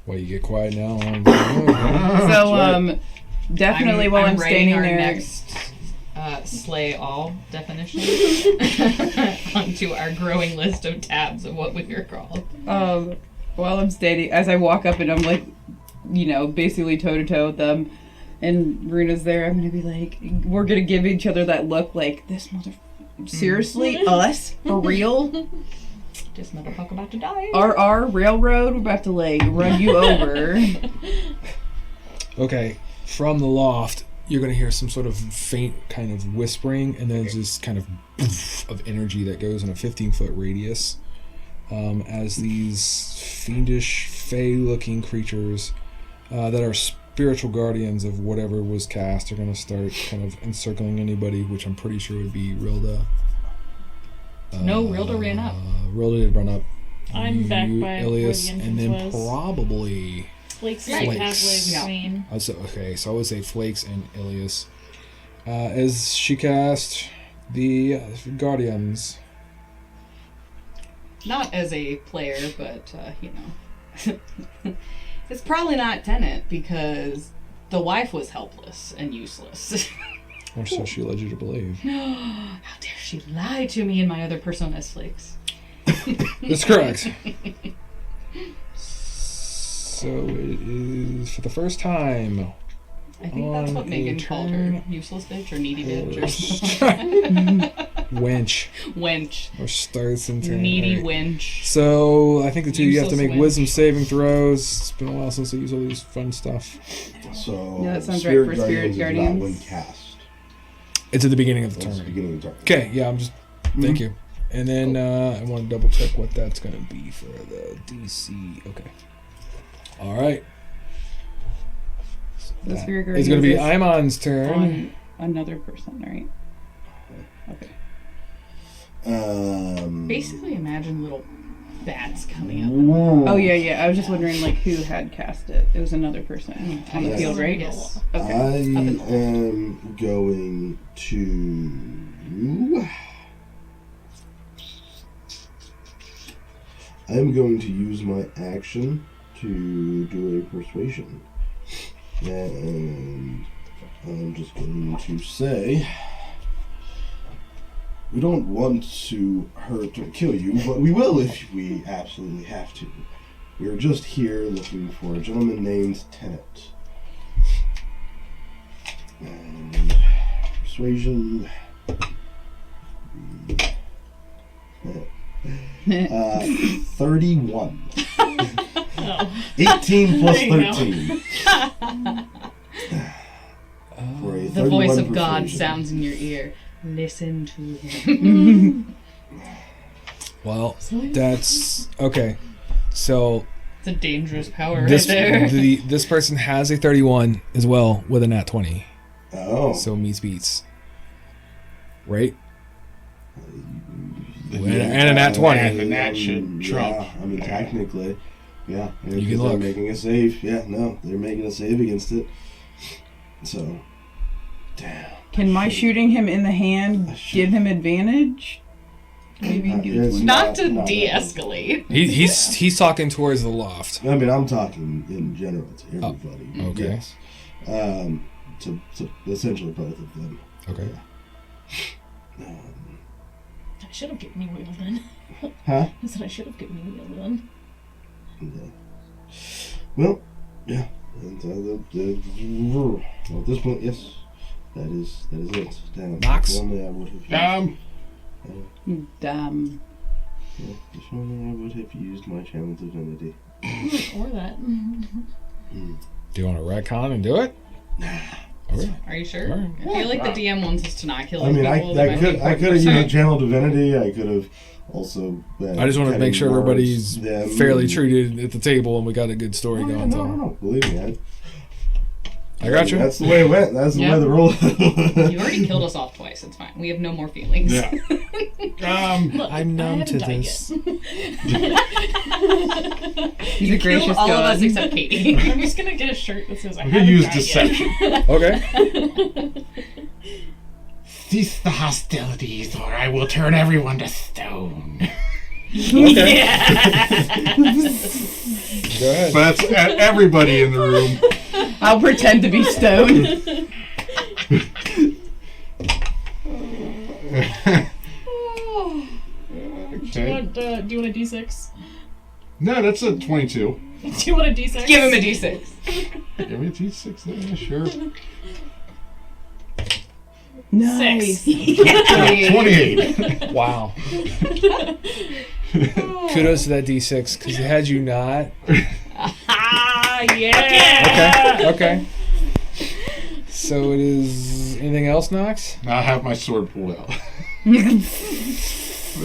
Why you get quiet now? So, definitely while I'm writing standing our there. next slay all definition onto our growing list of tabs of what we are called. While I'm standing, as I walk up and I'm like, basically toe to toe with them, and Runa's there, I'm gonna be like, we're gonna give each other that look like, this seriously? Us? For real? This motherfucker about to die. Our railroad, we're about to like run you over. Okay, from the loft, you're going to hear some sort of faint kind of whispering, and then just kind of poof of energy that goes in a 15-foot radius. As these fiendish, fey-looking creatures that are spiritual guardians of whatever was cast are going to start kind of encircling anybody, which I'm pretty sure would be Rilda. No, Rilda ran up. Rilda did run up. I'm back by Ilias, where the and then entrance was. probably Flakes Flakes. like halfway Yeah. between. so I would say Flakes and Ilias. As she cast the Guardians. Not as a player, but, it's probably not Tennant because the wife was helpless and useless. Or so she led you to believe. How dare she lie to me and my other personas, Flakes? That's correct. So it is for the first time. I think that's what On Megan a called her. turn. Useless bitch or needy bitch or something. Wench. Wench. Or starts in turn. Needy Alright. wench. So I think the two of you have to Useless make wench. wisdom saving throws. It's been a while since I used all this fun stuff. So Yeah, that sounds right Spirit for Spirit Guardians is not Guardians. when cast. It's at the beginning of the That's the turn. beginning of the turn. Okay, yeah, I'm just. Thank you. And then I want to double check what that's going to be for the DC. Okay. All right. The Spirit It's going to be Guardians Imon's is turn. on another person, right? Okay. Basically, imagine little bats coming up. Oh yeah. I was just wondering like who had cast it. It was another person on the Yes. field, right? Yes. Okay. I in the loft. am going to. I am going to use my action to do a persuasion. And I'm just going to say, we don't want to hurt or kill you, but we will if we absolutely have to. We are just here looking for a gentleman named Tennant. And persuasion. 31. Oh. 18 plus There you go. 13. For a The voice 31 of God persuasion. sounds in your ear. Listen to him. Well, that's okay. So It's a dangerous power this right there. this person has a 31 as well with a nat 20. Oh. So meets beats. Right? Yeah, And a nat 20. And the nat should trump. Yeah, I mean, technically. Yeah. You can they're look. making a save. Yeah, no, they're making a save against it. So, damn. Can my shooting him in the hand should- give him advantage? Maybe Uh, give it it's to him. Not to not- de-escalate. He's talking towards the loft. I mean, I'm talking in general to everybody. okay. Yes. To essentially both of them. Okay. I should have given you wheel then. Huh? I said I should have given you wheel then. Well, yeah. And, well, at this point, yes, that is it. Damn. Knox? Normally I would have used. Dumb. Yeah, if only I would have used my channel divinity. Or that. Do you want to retcon and do it? Okay. Are you sure? Alright. I feel like the DM wants us to not kill I mean, people. that I might could be have important. used channel divinity. I could have also. I just want to make sure everybody's fairly treated. treated at the table and we got a good story going. No. Believe me, I got you. That's the way it went. That's the Yeah. way the rule. You already killed us off twice. It's fine. We have no more feelings. Yeah. Look, I'm numb I to haven't died this. He's a gracious Kill all of God. us except Katie. yet. I'm just gonna get a shirt that says I We haven't could use died deception. Yet. Okay. Cease the hostilities, or I will turn everyone to stone. Okay. Go ahead. So that's everybody in the room. I'll pretend to be stoned. Do you want a D6? No, that's a 22. Do you want a D6? Give him a d6. Give me a T6 there, sure. Nice. 28. Wow. Kudos to that D6 because had you not. Ah, yeah. Okay. So it is. Anything else, Knox? I have my sword pulled out.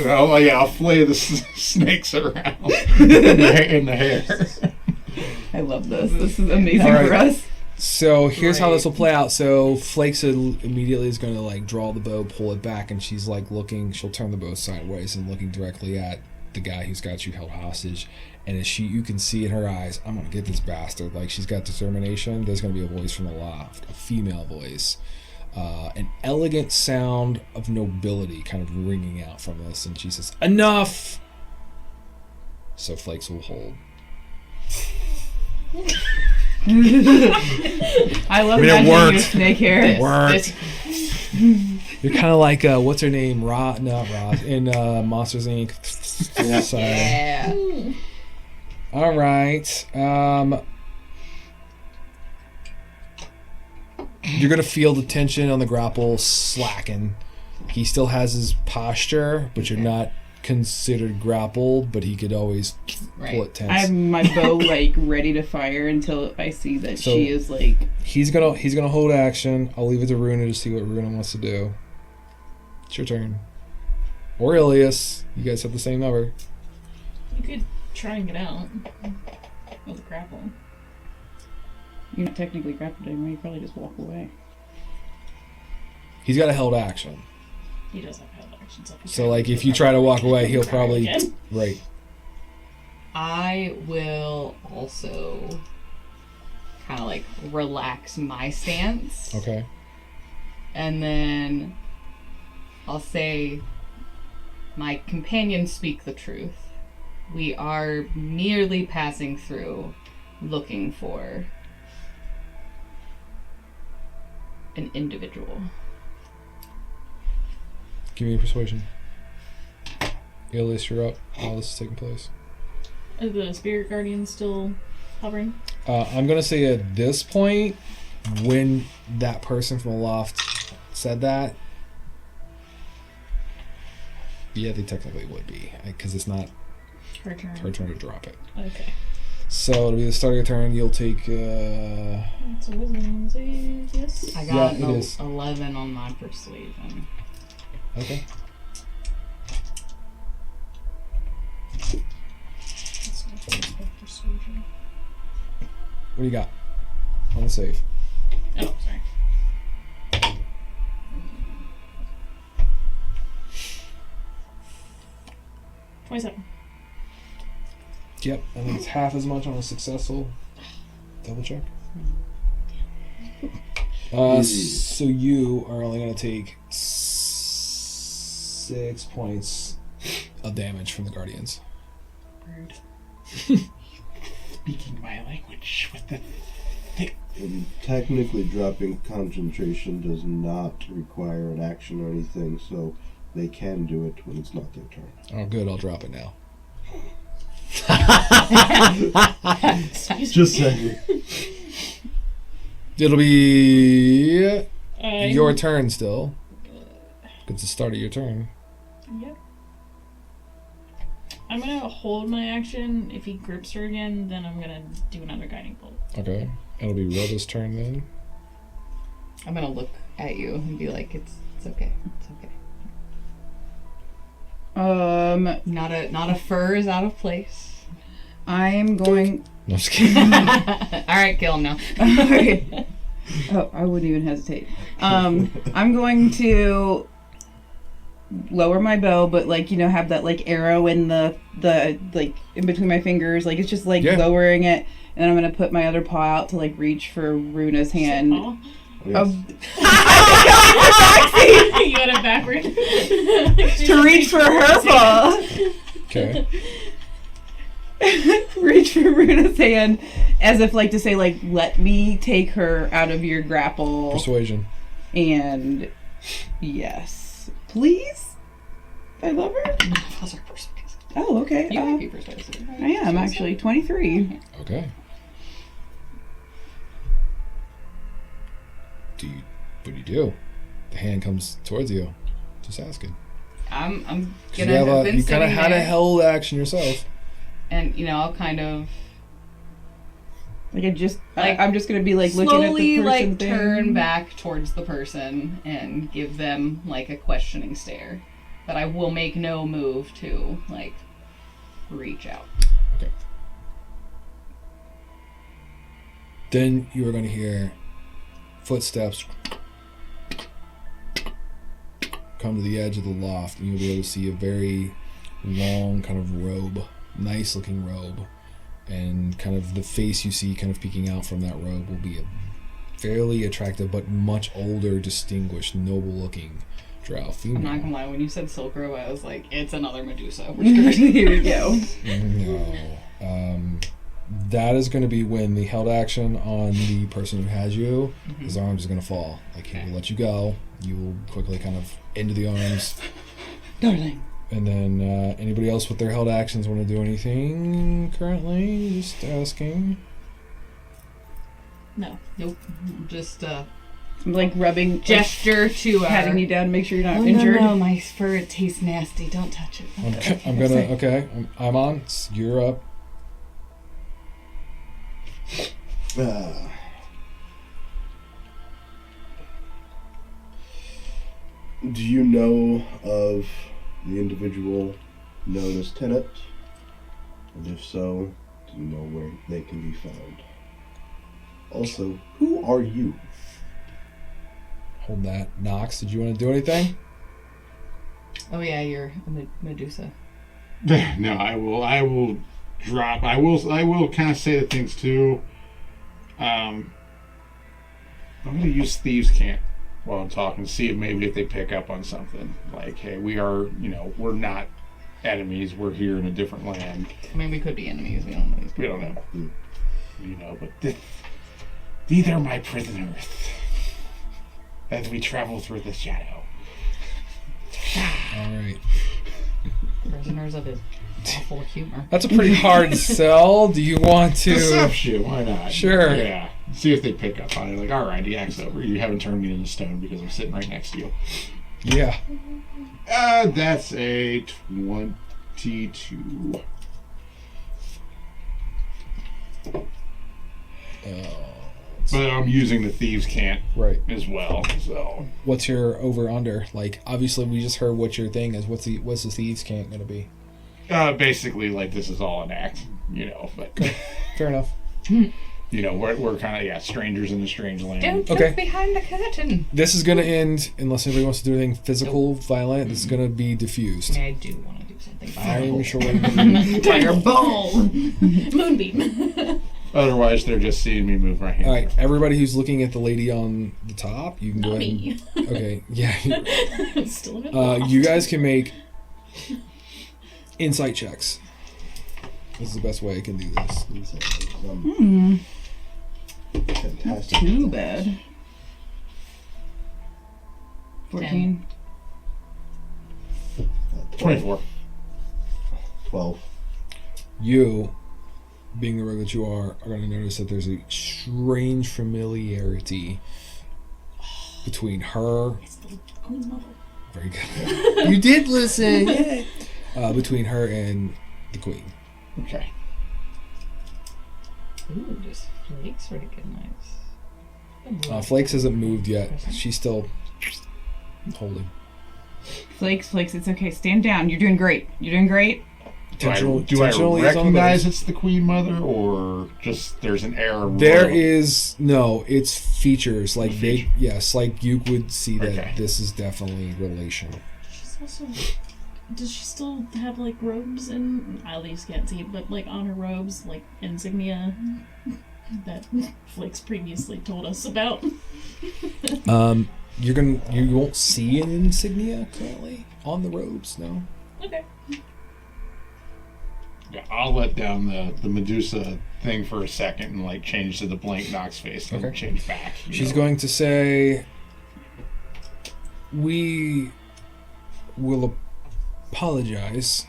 I'll flay the snakes around in the hair. I love this. This is amazing All right. for us. So here's how Great. this will play out. So Flakes immediately is going to like draw the bow, pull it back, and she's like looking. She'll turn the bow sideways and looking directly at the guy who's got you held hostage. And as you can see in her eyes, I'm gonna get this bastard. Like she's got determination. There's gonna be a voice from the loft, a female voice, an elegant sound of nobility, kind of ringing out from this. And she says, "Enough." So Flakes will hold. I love I mean, it imagining you worked. with snake hair. Worked. You're kind of like what's her name? Not Roz in Monsters Inc. Yeah. Sorry. Yeah. All right. You're gonna feel the tension on the grapple slacken. He still has his posture, but you're not considered grappled. But he could always pull it tense. I have my bow like ready to fire until I see that So- she is like. He's gonna hold action. I'll leave it to Runa to see what Runa wants to do. It's your turn. Or Ilias. You guys have the same number. You could try and get out with a grapple. You're not technically grappled anymore. You probably just walk away. He's got a held action. He does have held actions. So like if you try to walk away, he'll Try probably again. right. I will also kind of like relax my stance. Okay. And then I'll say, my companions speak the truth. We are merely passing through looking for an individual. Give me a persuasion. Ilias, you're up. All this is taking place. Are the spirit guardians still hovering? I'm gonna say at this point, when that person from the loft said that, yeah, they technically would be because it's not Her turn. her turn to drop it. Okay. So it'll be the start of your turn. You'll take. It's a wisdom save, yes? I got Yeah, it is. 11 on my persuasion. Okay. That's my first persuasion. What do you got on the save? Oh, sorry. $27. Yep, I think it's half as much on a successful. Double check. So you are only going to take 6 points of damage from the Guardians. Rude. Speaking my language with the thick. And technically, dropping concentration does not require an action or anything, so they can do it when it's not their turn. Oh, good. I'll drop it now. Just saying. It'll be Uh, your turn still. It's the start of your turn. Yep. I'm gonna hold my action. If he grips her again, then I'm gonna do another guiding bolt. Okay. It'll be Rhoda's turn then. I'm gonna look at you and be like, it's okay. It's okay. Not a fur is out of place. I'm going. No, I'm just kidding. Alright, kill him now. Okay. Oh, I wouldn't even hesitate. I'm going to lower my bow, but like have that like arrow in the like in between my fingers. Like it's just like Yeah. lowering it, and then I'm gonna put my other paw out to like reach for Runa's hand. Oh. Yes. You got it backward. To reach for her paw. Okay. Reach for Runa's hand as if like to say like let me take her out of your grapple. Persuasion. And yes, please. I love her. How's our persuasion? Oh, okay. You might be persuasive. I am actually 23. Okay. What do you do? The hand comes towards you. Just asking. I'm 'Cause gonna you have have been you kind of sitting had a there, held action yourself. and I'll kind of Like I just, Like, I'm just gonna be like looking at slowly the person like thing. turn back towards the person and give them like a questioning stare, but I will make no move to like reach out. Okay. Then you are going to hear footsteps come to the edge of the loft, and you'll be able to see a very long kind of robe, nice looking robe, and kind of the face you see kind of peeking out from that robe will be a fairly attractive but much older, distinguished, noble looking drow I'm female. not gonna lie, when you said silk robe, I was like, it's another medusa. Here we go. No. That is going to be when the held action on the person who has you, his arms is going to fall. Like, he will let you go. You will quickly kind of into the arms. Darling. And then anybody else with their held actions want to do anything currently? Just asking. No, nope. Just I'm like rubbing, gesture to patting you down to make sure you're not Oh, injured. No, my fur, it tastes nasty. Don't touch it. I'm going to, okay, I'm on. You're up. Do you know of the individual known as Tennant? And if so, do you know where they can be found? Also, who are you? Hold that. Nox, did you want to do anything? Oh yeah, you're a medusa. No, I will drop. I will kind of say the things too. I'm going to use Thieves' Cant while I'm talking, see if maybe if they pick up on something. Like, hey, we are, we're not enemies. We're here in a different land. I mean, we could be enemies. We don't know. We don't know. But these are my prisoners as we travel through the shadow. All right. Prisoners of his awful humor. That's a pretty hard sell. Do you want to... Deception, why not? Sure. Yeah. See if they pick up on it. Like, all right, the axe over. You haven't turned me into stone because I'm sitting right next to you. Yeah. That's a 22. But I'm using the Thieves' Cant Right. as well, so... What's your over-under? Like, obviously, we just heard what your thing is. What's the Thieves' Cant going to be? Basically, like, this is all an act, but... Fair enough. We're kind of, strangers in a strange land. Don't Okay. look behind the curtain. This is going to end, unless anybody wants to do anything physical, violent, this is going to be diffused. I do want to do something. I'm sure. Fireball! Moonbeam. Otherwise, they're just seeing me move my hand. All right, everybody who's looking at the lady on the top, you can go Not ahead. me. Okay, yeah. Still in it. You guys can make insight checks. This is the best way I can do this. Fantastic. Too bad. 14. 24. 12. You, being the rogue that you are going to notice that there's a strange familiarity between her. It's the Queen Mother. Very good. You did listen. Yay. Between her and the queen. Okay. Ooh, just flakes freaking nice. Flakes hasn't moved yet. She's still holding. Flakes, it's okay. Stand down. You're doing great. You're doing great. Do I Intentionally is on the recognize base. it's the Queen Mother, or just there's an air of There royalty? is no. It's features like Feature. yes, like you would see that Okay. this is definitely relation. She's also. Does she still have like robes and I at least can't see, but like on her robes, like insignia that Flakes previously told us about? You won't see an insignia currently on the robes. No. Okay. Yeah, I'll let down the Medusa thing for a second and like change to the blank Nox face and Okay. change back. She's going to say, "We will apologize.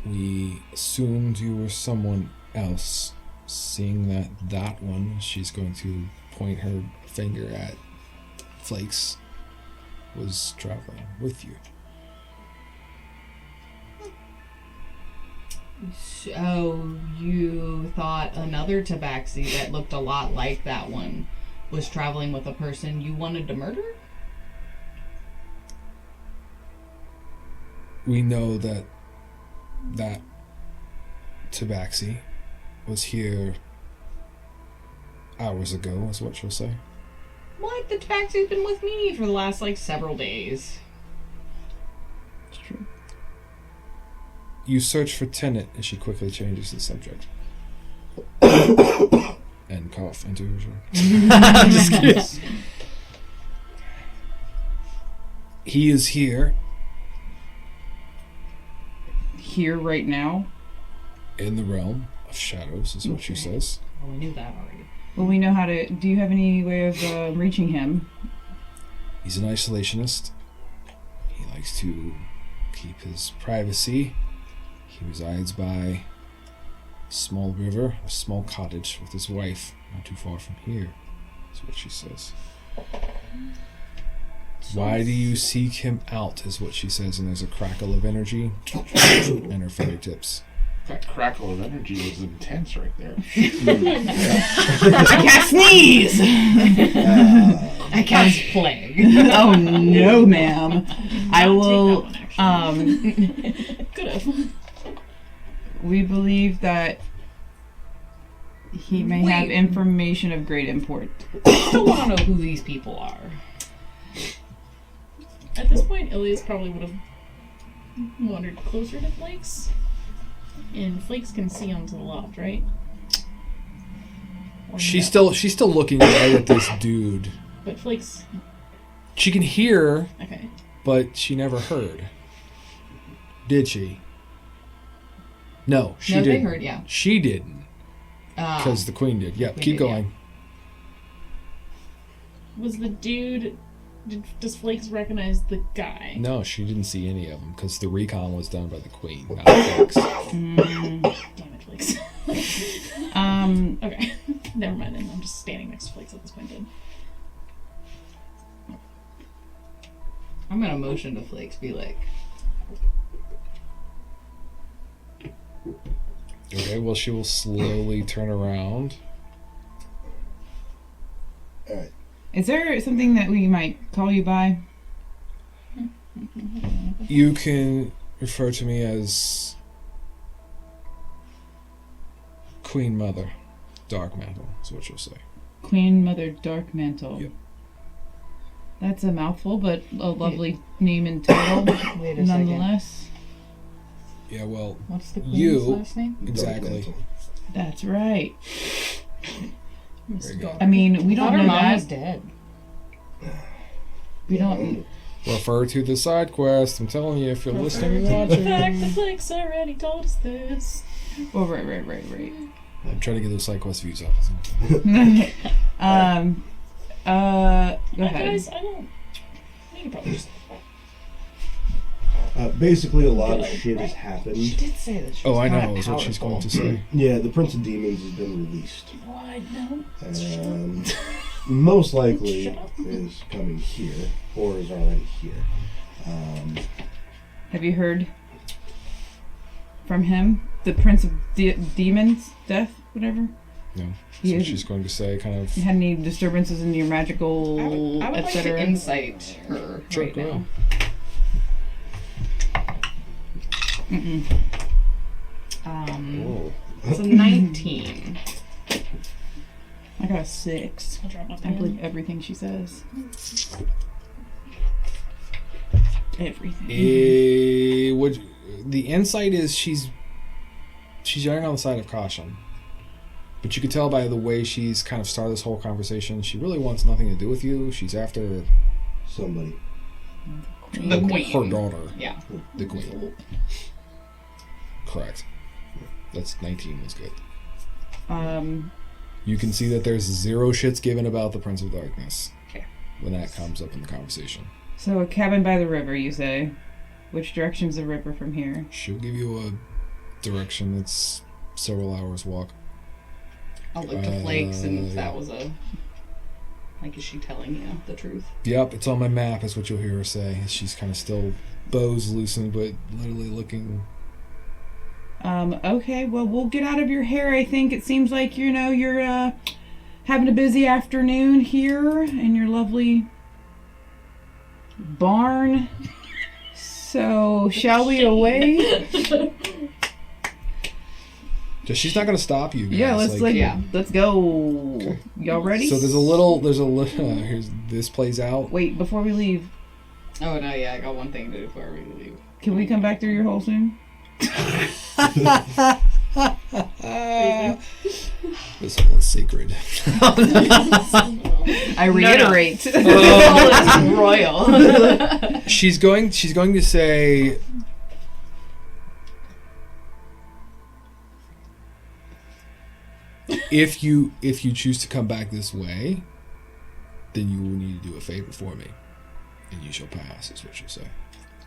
We assumed you were someone else. Seeing that one," she's going to point her finger at Flakes, "was traveling with you." So you thought another tabaxi that looked a lot like that one was traveling with a person you wanted to murder? We know that tabaxi was here hours ago, is what she'll say. What? The tabaxi's been with me for the last, several days. It's true. You search for Tennant, and she quickly changes the subject. And cough into her shoulder. I'm just kidding. He is here Here right now. in the realm of shadows, is what she says. Well, we knew that already. Well, we know how to. Do you have any way of reaching him? He's an isolationist. He likes to keep his privacy. He resides by a small river, a small cottage with his wife, not too far from here, is what she says. Why do you seek him out, is what she says, and there's a crackle of energy in her fingertips. That crackle of energy was intense right there. I can't sneeze! I cast plague. Oh no, ma'am. I will. Could have. We believe that he may have Wait. information of great import. I still want to know who these people are. At this point, Ilias probably would have wandered closer to Flakes. And Flakes can see onto the loft, right? Or She's no? still looking right at this dude. But Flakes. She can hear, Okay. but she never heard. Did she? No, she No, didn't. they heard, yeah. She didn't, because the queen did. Yep, Queen keep did, yeah. going. Was the dude. Does Flakes recognize the guy? No, she didn't see any of them because the recon was done by the queen, not Flakes. Damn it, Flakes. Okay. Never mind then. I'm just standing next to Flakes at this point then. I'm going to motion to Flakes, be like, Okay, well, she will slowly turn around. Alright. Is there something that we might call you by? You can refer to me as Queen Mother Dark Mantle, is what you'll say. Queen Mother Dark Mantle. Yep. That's a mouthful, but a lovely name and title, wait a second. nonetheless. Yeah, well, What's the queen's You- last name? exactly. That's right. Very good. I mean, we I thought don't her know mom was that. dead. We don't. Refer to the side quest. I'm telling you, if you're listening and The fact watching. that Flakes already told us this. Oh, right. I'm trying to get those side quest views up. Go ahead. Guys, I don't. We could probably just. Basically, a lot of shit has She happened. did say that she Oh, was I kinda know, is what she's going to powerful. say. Yeah, the Prince of Demons has been released. What? No. Most likely is coming here, or is already here. Have you heard from him? The Prince of Demons? Death? Whatever? No. He So is- she's going to say, kind of. You had any disturbances in your magical, I would like to etc.? insight her Sure, right go now. ahead. It's a 19. I got a 6. I'll drop my I pen. believe everything she says. Everything. The insight is she's erring on the side of caution. But you can tell by the way she's kind of started this whole conversation, she really wants nothing to do with you. She's after Somebody. The queen. her daughter, Yeah. the queen. Correct. That's 19 was good. You can see that there's zero shits given about the Prince of Darkness Okay. when that comes up in the conversation. So a cabin by the river, you say? Which direction's the river from here? She'll give you a direction that's several hours walk. I'll look to Flakes and if yeah. that was a... Like, is she telling you the truth? Yep, it's on my map, is what you'll hear her say. She's kind of still bows loosened, but literally looking Okay, well, we'll get out of your hair. I think it seems like, you're having a busy afternoon here in your lovely barn. So, shall we away? She's not gonna stop you guys. Yeah, let's go. Okay. Y'all ready? So there's a little. Here's this plays out. Wait, before we leave, Oh no, yeah, I got one thing to do before we leave. can we come back through your hole soon? This hole is sacred. I reiterate. Royal. She's going to say, if you choose to come back this way, then you will need to do a favor for me, and you shall pass. Is what she'll say.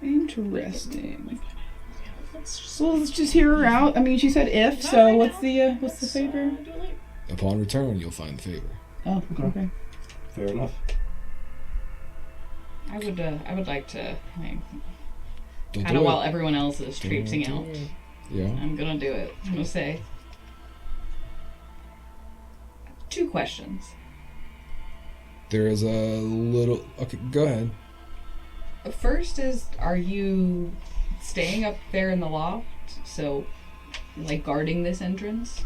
Interesting. Well, let's just hear her out. I mean, she said if, so what's the favor? Upon return, you'll find the favor. Oh, okay. Fair enough. I would like to, Don't kind do of it. while everyone else is traipsing Don't out. do it. Yeah. I'm gonna do it. I'm gonna say 2 questions. There is a little. Okay, go ahead. First is, are you staying up there in the loft? So, like, guarding this entrance?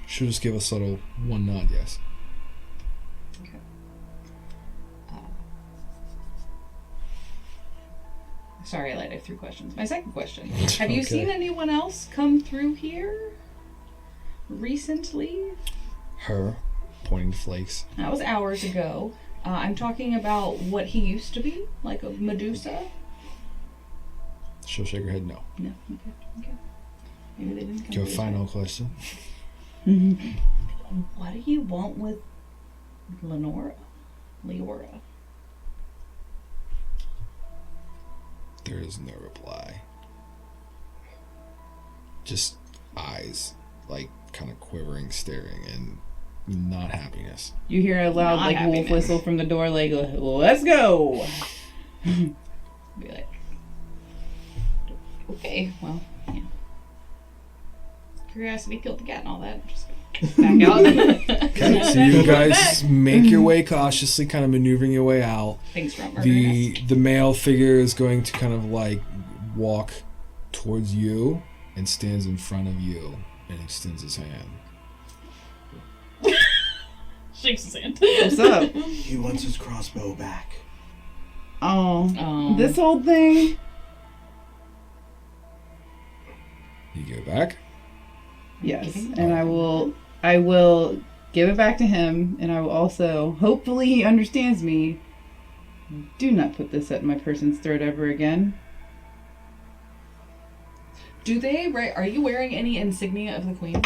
She'll just give a subtle one nod. Yes. Okay. Sorry, I lied. I have 3 questions. My second question: have you Okay. seen anyone else come through here recently? Her, pointing to Flakes. That was hours ago. I'm talking about what he used to be, like a medusa. She'll shake her head. No. No. Okay. Maybe they didn't come. Your through. final question. What do you want with Leora? There is no reply. Just eyes, like kind of quivering, staring, and not happiness. You hear a loud, Not like, wolf happiness. whistle from the door, like, let's go! Be like, okay, well, yeah. Curiosity killed the cat and all that. Just back out. Okay, so you guys make your way cautiously, kind of maneuvering your way out. Thanks for murdering us. The male figure is going to kind of like walk towards you and stands in front of you and extends his hand. Shakes his hand. What's up? He wants his crossbow back. Oh, this old thing? You go back. Yes, and I will give it back to him, and I will also, hopefully he understands me, do not put this at my person's throat ever again. Do they? Are you wearing any insignia of the queen?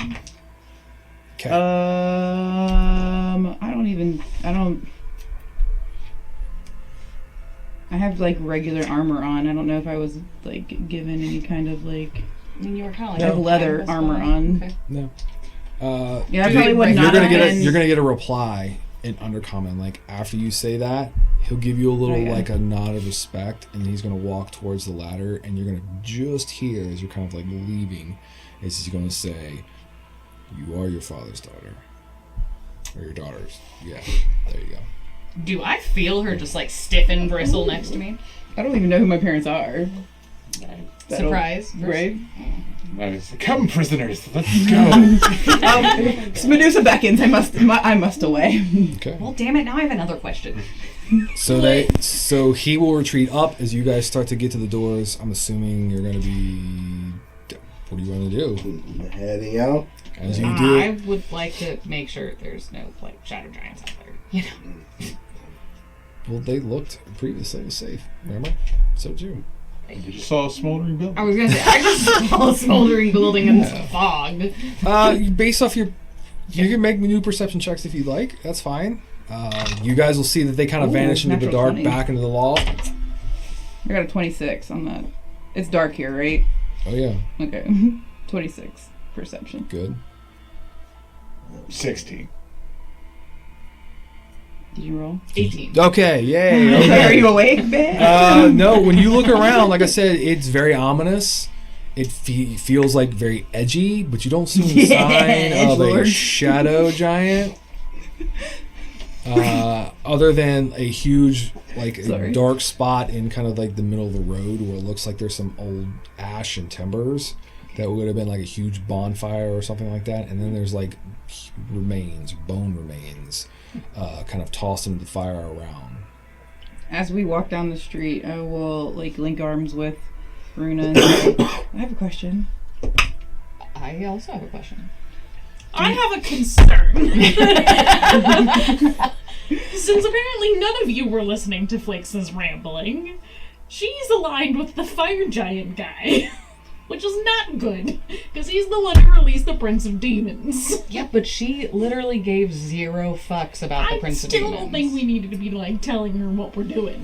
Okay. I have, like, regular armor on. I don't know if I was, like, given any kind of, like... I mean, you were kind of like I have leather armor on. Okay. No. Yeah, I probably would You're not gonna have get been... you're gonna get a reply in undercommon. Like after you say that, he'll give you a little Okay. like a nod of respect, and then he's gonna walk towards the ladder, and you're gonna just hear as you're kind of like leaving, is he's gonna say, "You are your father's daughter, or your daughter's." Yeah, there you go. Do I feel her just like stiff and bristle next to me? I don't even know who my parents are. Surprise. Right? Come, prisoners, let's go. Medusa beckons. I must away. Okay. Well, damn it! Now I have another question. So he will retreat up as you guys start to get to the doors. I'm assuming you're gonna be. What do you want to do? Heading out. As you do. I would like to make sure there's no like shadow giants out there. You know. Well, they looked previously safe. Remember? So did you. You just saw a smoldering building. I was gonna say I just saw a smoldering building in the fog. Based off you can make new perception checks if you'd like. That's fine. You guys will see that they kind of vanish into the natural dark, 20. back into the loft. I got a 26 on that. It's dark here, right? Oh yeah, Okay. 26 perception. good. 16. Did you roll? 18. Okay, yay. Okay, Okay. are you awake, Ben? No, when you look around, like I said, it's very ominous. It feels like very edgy, but you don't see any sign of a edgelord. shadow giant. Other than a huge, like, a dark spot in kind of like the middle of the road where it looks like there's some old ash and timbers that would have been like a huge bonfire or something like that. And then there's like remains, bone remains, kind of tossed into the fire around. As we walk down the street, I will like link arms with Runa and say, I have a question. I also have a question. I have a concern. Since apparently none of you were listening to Flakes' rambling, she's aligned with the fire giant guy. Which is not good, because he's the one who released the Prince of Demons. Yeah, but she literally gave 0 fucks about the Prince of Demons. I still don't think we needed to be, like, telling her what we're doing.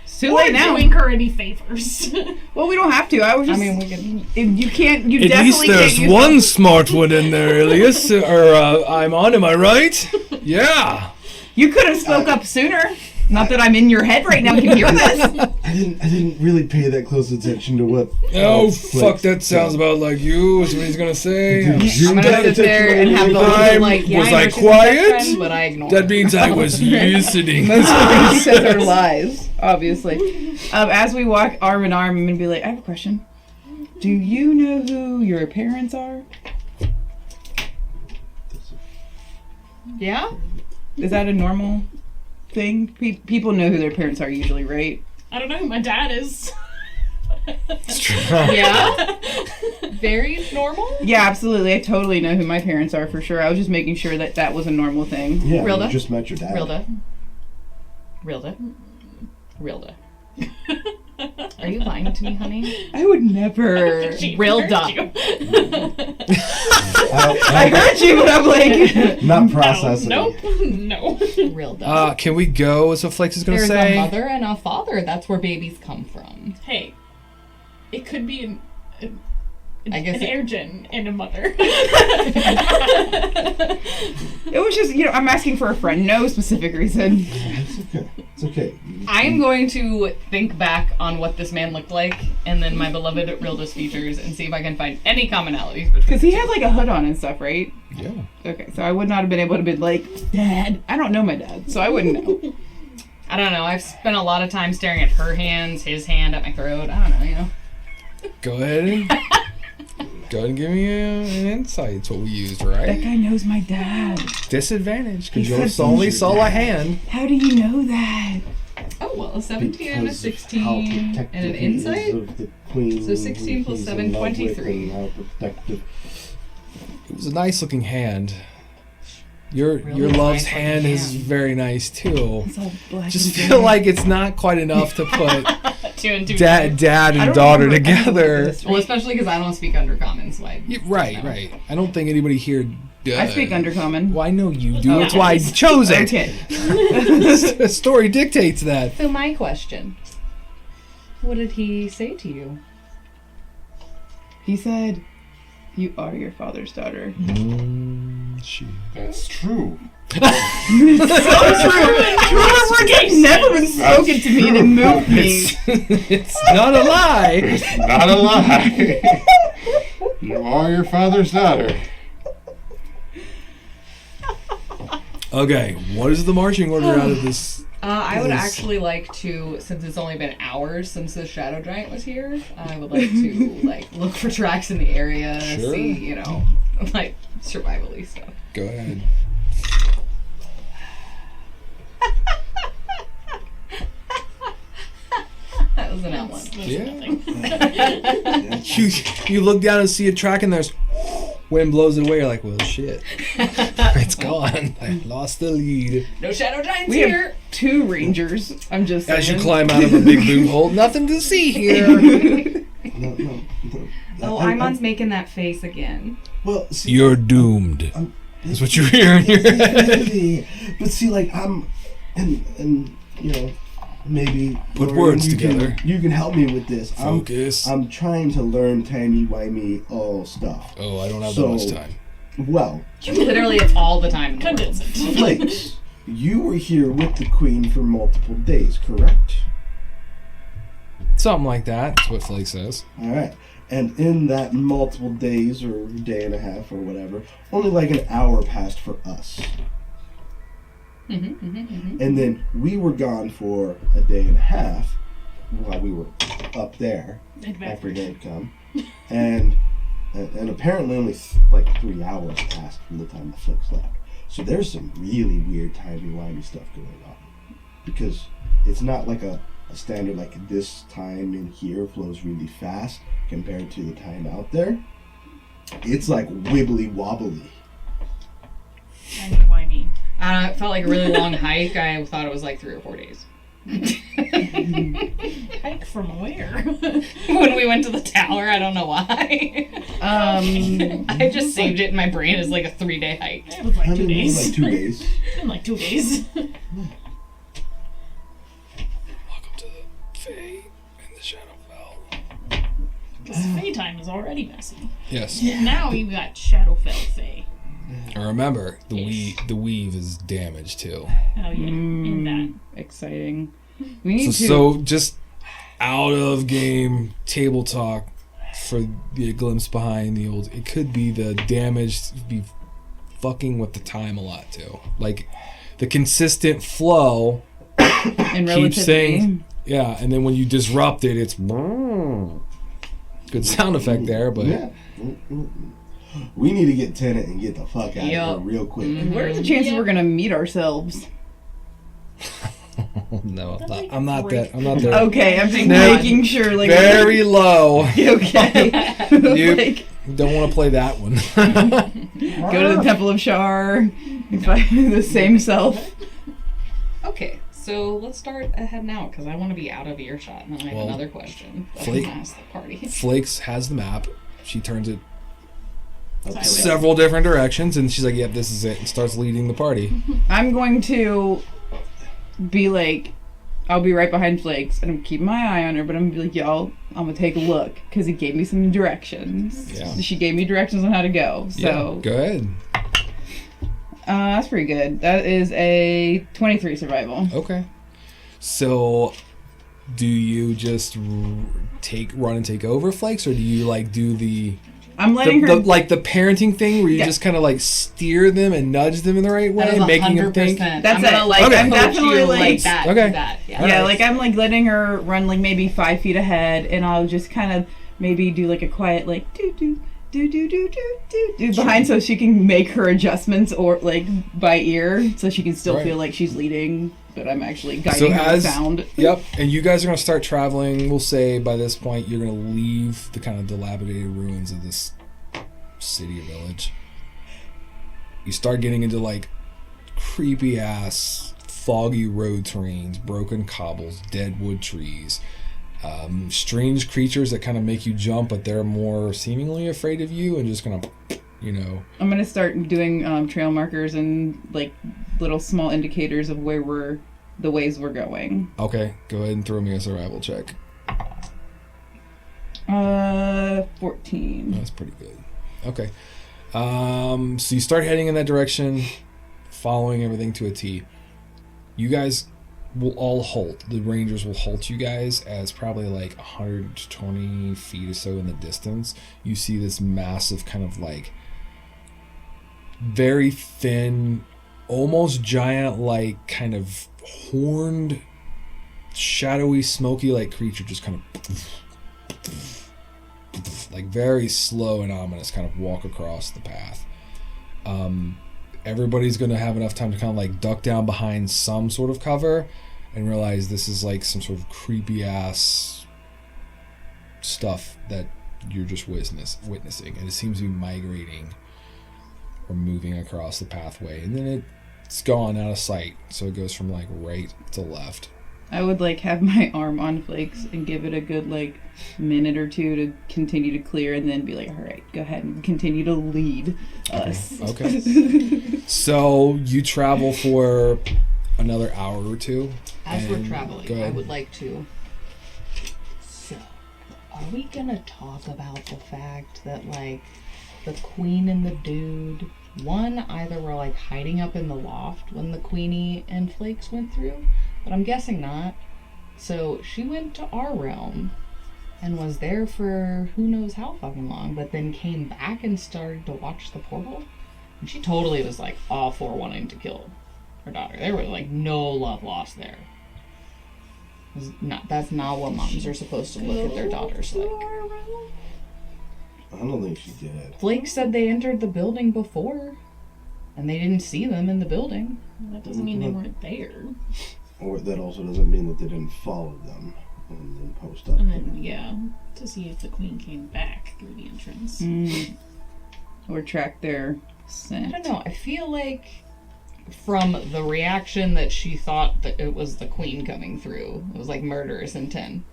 Too or late now. doing her any favors. Well, we don't have to. I was just. I mean, we can. You can't. You At definitely least there's can't use one them. smart one in there, Elias. Or I'm on, am I right? Yeah. You could have spoke up sooner. Not that I'm in your head right now and can hear this. I didn't really pay that close attention to what. Oh, Flakes fuck, that sounds said. about like you. Is what he's gonna say. Did you I'm gonna pay sit there and have the I'm- look like, yeah, was I know I she's my best quiet? friend, but I ignored That her. means I was listening. Most of the things said are lies, obviously. As we walk arm in arm, I'm gonna be like, I have a question. Do you know who your parents are? Yeah? Is that a normal thing? People know who their parents are usually, right? I don't know who my dad is. Yeah? Very normal? Yeah, absolutely. I totally know who my parents are for sure. I was just making sure that that was a normal thing. Yeah, Rilda? you just met your dad. Rilda. Are you lying to me, honey? I would never. She Rilda. heard you. I heard you, but I'm like. Not processing. Nope. No. Rilda. Can we go? Is what Flakes is gonna There's say. a mother and a father. That's where babies come from. Hey, it could be an I guess an air gen and a mother. It was just, I'm asking for a friend. No specific reason. It's okay. It's okay. I'm going to think back on what this man looked like, and then my beloved Rilda's features, and see if I can find any commonalities between. Because he had like a hood on and stuff, right? Yeah. Okay, so I would not have been able to be like, Dad. I don't know my dad, so I wouldn't know. I don't know. I've spent a lot of time staring at her hands, his hand at my throat. I don't know. Go ahead and give me an insight. It's what we used, That right? guy knows my dad. Disadvantage because He you said only he's saw your a dad. hand. How do you know that? Oh well, a 17 and a Because of how 16 protective and an he is insight. of the queen So 16 plus he's 7, in love with 23. and how protective. It was a nice looking hand. Your Really love's nice looking hand is hand. very nice too. It's all black Just and feel gray. like it's not quite enough to put 2 and 2. dad I and don't daughter remember any of together. this, Well, especially because I don't speak undercommon, so I. Right, No. right. I don't think anybody here does. I speak undercommon. Well, I know you do. Oh, That's why I chose it. Okay. The story dictates that. So my question: what did he say to you? He said, "You are your father's daughter." That's true. So true. Truer words have never been spoken to me and it moved me. It's not a lie. It's not a lie. You are your father's daughter. Okay, what is the marching order out of this? I would Yes. actually like to, since it's only been hours since the Shadow Giant was here, I would like to look for tracks in the area, Sure. see, survivally stuff. Go ahead. That was an L1. Yeah. You look down and see a track and there's wind blows it away. You're like, well, shit. It's gone. I lost the lead. No Shadow Giants We here. have 2 rangers. I'm just saying. As you climb out of a big boot hole, nothing to see here. No. Oh, Imon's making that face again. Well, see, You're doomed. That's what you hear in your head. But see, like and maybe Put Lauren, words you together. You can help me with this. Focus. I'm trying to learn timey-wimey stuff. Oh, I don't have So- that much time. Well, Literally, it's all the time in the world. Condensed. Flakes. you were here with the queen for multiple days, correct? Something like that. That's what Flake says. All right. And in that multiple days or day and a half or whatever, only like an hour passed for us. And then we were gone for a day and a half while we were up there after they had come. And apparently only like 3 hours passed from the time the Flicks left. So there's some really weird timey-wimey stuff going on. Because it's not like a standard, like this time in here flows really fast compared to the time out there. It's like wibbly wobbly. Timey-wimey. It felt like a really long hike. I thought it was like 3 or 4 days. Hike from where? When we went to the tower, I don't know why. I just saved it in my brain as like a 3-day hike. It was like 2 It was days. like 2 days. It's been like 2 days. Welcome to the Fae and the Shadowfell. Because Fae time is already messy. Yes. Now you got Shadowfell Fae. And remember, the weave is damaged too. Oh yeah, in that. Exciting. We need to. So just out of game table talk for the glimpse behind the old. It could be the damage be fucking with the time a lot too. Like the consistent flow in keeps relativity. things. Yeah, and then when you disrupt it, it's good sound effect there, but Yeah. We need to get Tennant and get the fuck out of here real quick. What are the chances we're gonna meet ourselves? no, That'd be I'm not great. there. Okay, I'm just No. making sure. Like Very low. okay. You don't want to play that one. Go to the Temple of Shar. Find the same self. Okay, so let's start heading out because I want to be out of earshot, and then I have Well, another question. That Flake- I can ask the party. Flakes has the map. She turns it Sideways. several different directions, and she's like, "Yep, this is it," and starts leading the party. I'm going to be like, I'll be right behind Flakes, and I'm keeping my eye on her, but I'm gonna be like, y'all, I'm gonna take a look, because he gave me some directions. Yeah. She gave me directions on how to go, so. Yeah, go ahead. That's pretty good. That is a 23 survival. Okay. So, do you just run and take over Flakes, or do you like do the I'm letting her. like the parenting thing where you Yeah. just kind of like steer them and nudge them in the right way, That is making them think? 100%. That's I'm gonna, it. like, Okay. I'm coach definitely you like that. Okay. That. Yeah. Yeah, Alright. like I'm like letting her run like maybe 5 feet ahead, and I'll just kind of maybe do like a quiet like do do do do do do do do behind, so she can make her adjustments or like by ear, so she can still Right. feel like she's leading, but I'm actually guiding her as with sound. Yep, and you guys are gonna start traveling. We'll say by this point you're gonna leave the kind of dilapidated ruins of this city or village. You start getting into like creepy ass foggy road terrains, broken cobbles, dead wood trees, strange creatures that kind of make you jump, but they're more seemingly afraid of you and just gonna, you know. I'm gonna start doing trail markers and like little small indicators of where the ways we're going. Okay, go ahead and throw me a survival check. 14. That's pretty good. Okay. So you start heading in that direction, following everything to a T. You guys will all halt. The rangers will halt you guys as probably like 120 feet or so in the distance. You see this massive kind of like very thin, almost giant like kind of horned, shadowy, smoky like creature just kind of like very slow and ominous kind of walk across the path. Everybody's going to have enough time to kind of like duck down behind some sort of cover and realize this is like some sort of creepy ass stuff that you're just witnessing, and it seems to be migrating or moving across the pathway, and then it's gone out of sight, so it goes from like right to left. I would like have my arm on Flakes and give it a good like minute or two to continue to clear, and then be like, all right, go ahead and continue to lead us. Okay. So you travel for another hour or two. As we're and go traveling, I ahead. would like to. So, are we gonna talk about the fact that like the queen and the dude one, either were like hiding up in the loft when the Queenie and Flakes went through, but I'm guessing not. So she went to our realm and was there for who knows how fucking long, but then came back and started to watch the portal. And she totally was like all for wanting to kill her daughter. There was like no love lost there. That's not what moms are supposed to look at their daughters like. I don't think she did. Flake said they entered the building before, and they didn't see them in the building. That doesn't mean they weren't there. Or that also doesn't mean that they didn't follow them and then post up. And then, yeah, to see if the queen came back through the entrance. Or track their I scent. don't know. I feel like from the reaction that she thought that it was the queen coming through, it was like murderous intent.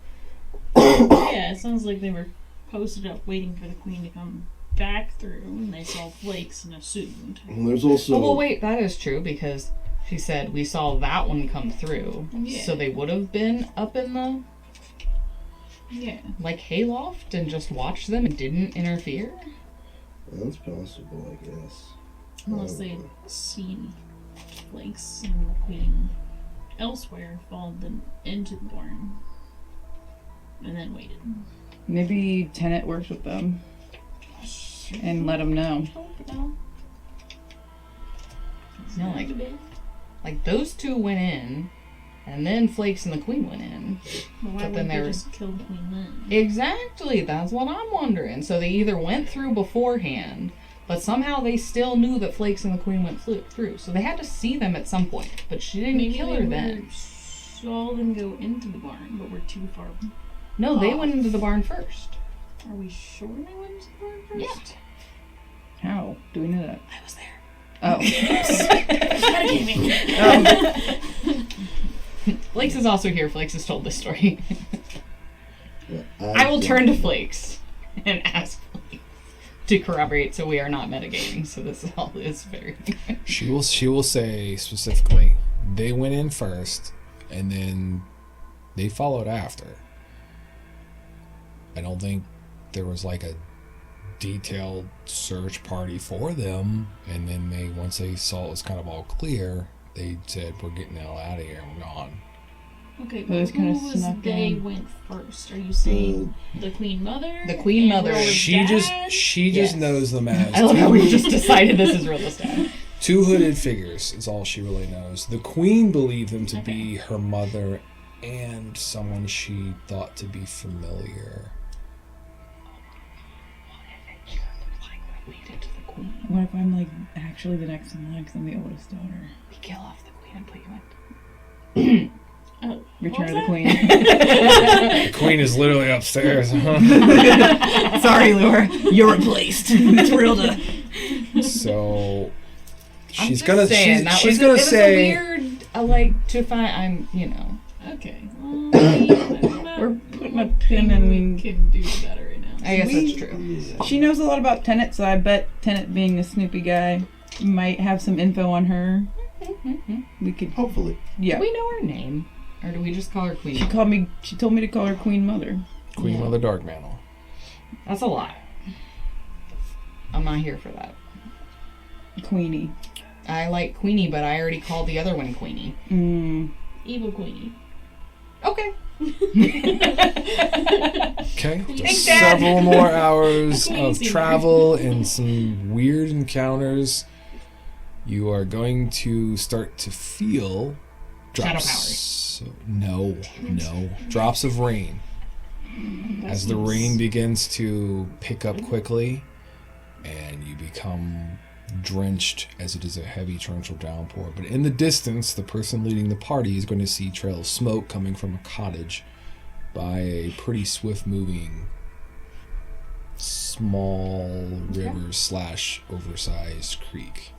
Yeah, it sounds like they were posted up waiting for the queen to come back through, and they saw Flakes and assumed. And there's also... Oh, well, wait, that is true, because she said we saw that one come through. Yeah. So they would have been up in the, Yeah. like, hayloft and just watched them and didn't interfere? That's possible, I guess. Unless they had seen Flakes and the queen elsewhere, followed them into the barn, and then waited. Maybe Tennant works with them and let them know. No, like those two went in, and then Flakes and the queen went in. Well, why But then would they they were- just kill the queen then? Exactly, that's what I'm wondering. So they either went through beforehand, but somehow they still knew that Flakes and the queen went through. So they had to see them at some point, but she didn't Maybe kill they her then. saw them go into the barn, but we're too far. No, they off. went into the barn first. Are we sure they went into the barn first? Yeah. How? Do we know that? I was there. Oh. Flakes is also here. Flakes has told this story. Yeah, I will turn to Flakes and ask Flakes to corroborate, so we are not metagaming. So this all is very. She will say specifically, they went in first, and then they followed after. I don't think there was like a detailed search party for them, and then once they saw it was kind of all clear, they said, "We're getting the hell out of here. We're gone." Okay, But it's but kinda who was snuck they in. went first? Are you saying the queen mother? The queen and mother. Rolla's She just dad? Yes. knows them as I love how we just decided this is realistic. two hooded figures is all she really knows. The queen believed them to be her mother and someone she thought to be familiar. Related to the queen. What if I'm like actually the next in line because I'm the oldest daughter? We kill off the queen and put you in. Oh, Return of what the was Queen. The queen is literally upstairs. Sorry, Laura. You're replaced. It's real to. So I'm she's just gonna saying, that she's was gonna it was say a weird like to find. I'm that? Okay. We're putting a pin in. We can do better right now. I guess We- that's true. She knows a lot about Tennant, so I bet Tennant, being the Snoopy guy, might have some info on her. We could, Hopefully. yeah. Do we know her name, or do we just call her Queen? She called me. She told me to call her Queen Mother. Queen Mother Darkmantle. That's a lot. I'm not here for that. Queenie. I like Queenie, but I already called the other one Queenie. Evil queenie. Okay. Okay. Thanks, Dad. Several more hours Queen of Seymour. travel and some weird encounters. You are going to start to feel drops. No. Drops of rain. As the rain begins to pick up quickly, and you become drenched as it is a heavy torrential downpour. But in the distance, the person leading the party is going to see trail of smoke coming from a cottage by a pretty swift-moving small river / oversized creek.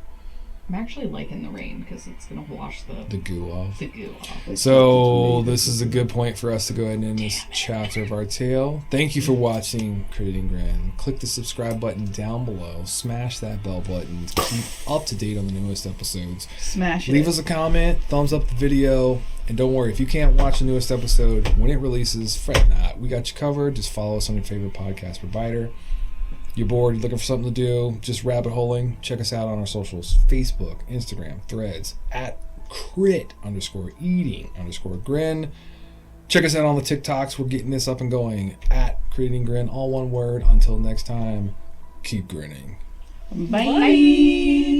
I'm actually liking the rain because it's gonna wash The goo off. the goo off. So this is a good point for us to go ahead and end this chapter of our tale. Thank you for watching Crediting Grin. Click the subscribe button down below. Smash that bell button to keep up to date on the newest episodes. Smash it. Leave us a comment, thumbs up the video, and don't worry, if you can't watch the newest episode when it releases, fret not. We got you covered. Just follow us on your favorite podcast provider. you're bored, you're looking for something to do, just rabbit holing, check us out on our socials. Facebook, Instagram, Threads, at crit_eating_grin. Check us out on the TikToks. We're getting this up and going. At Creating Grin, all one word. Until next time, keep grinning. Bye.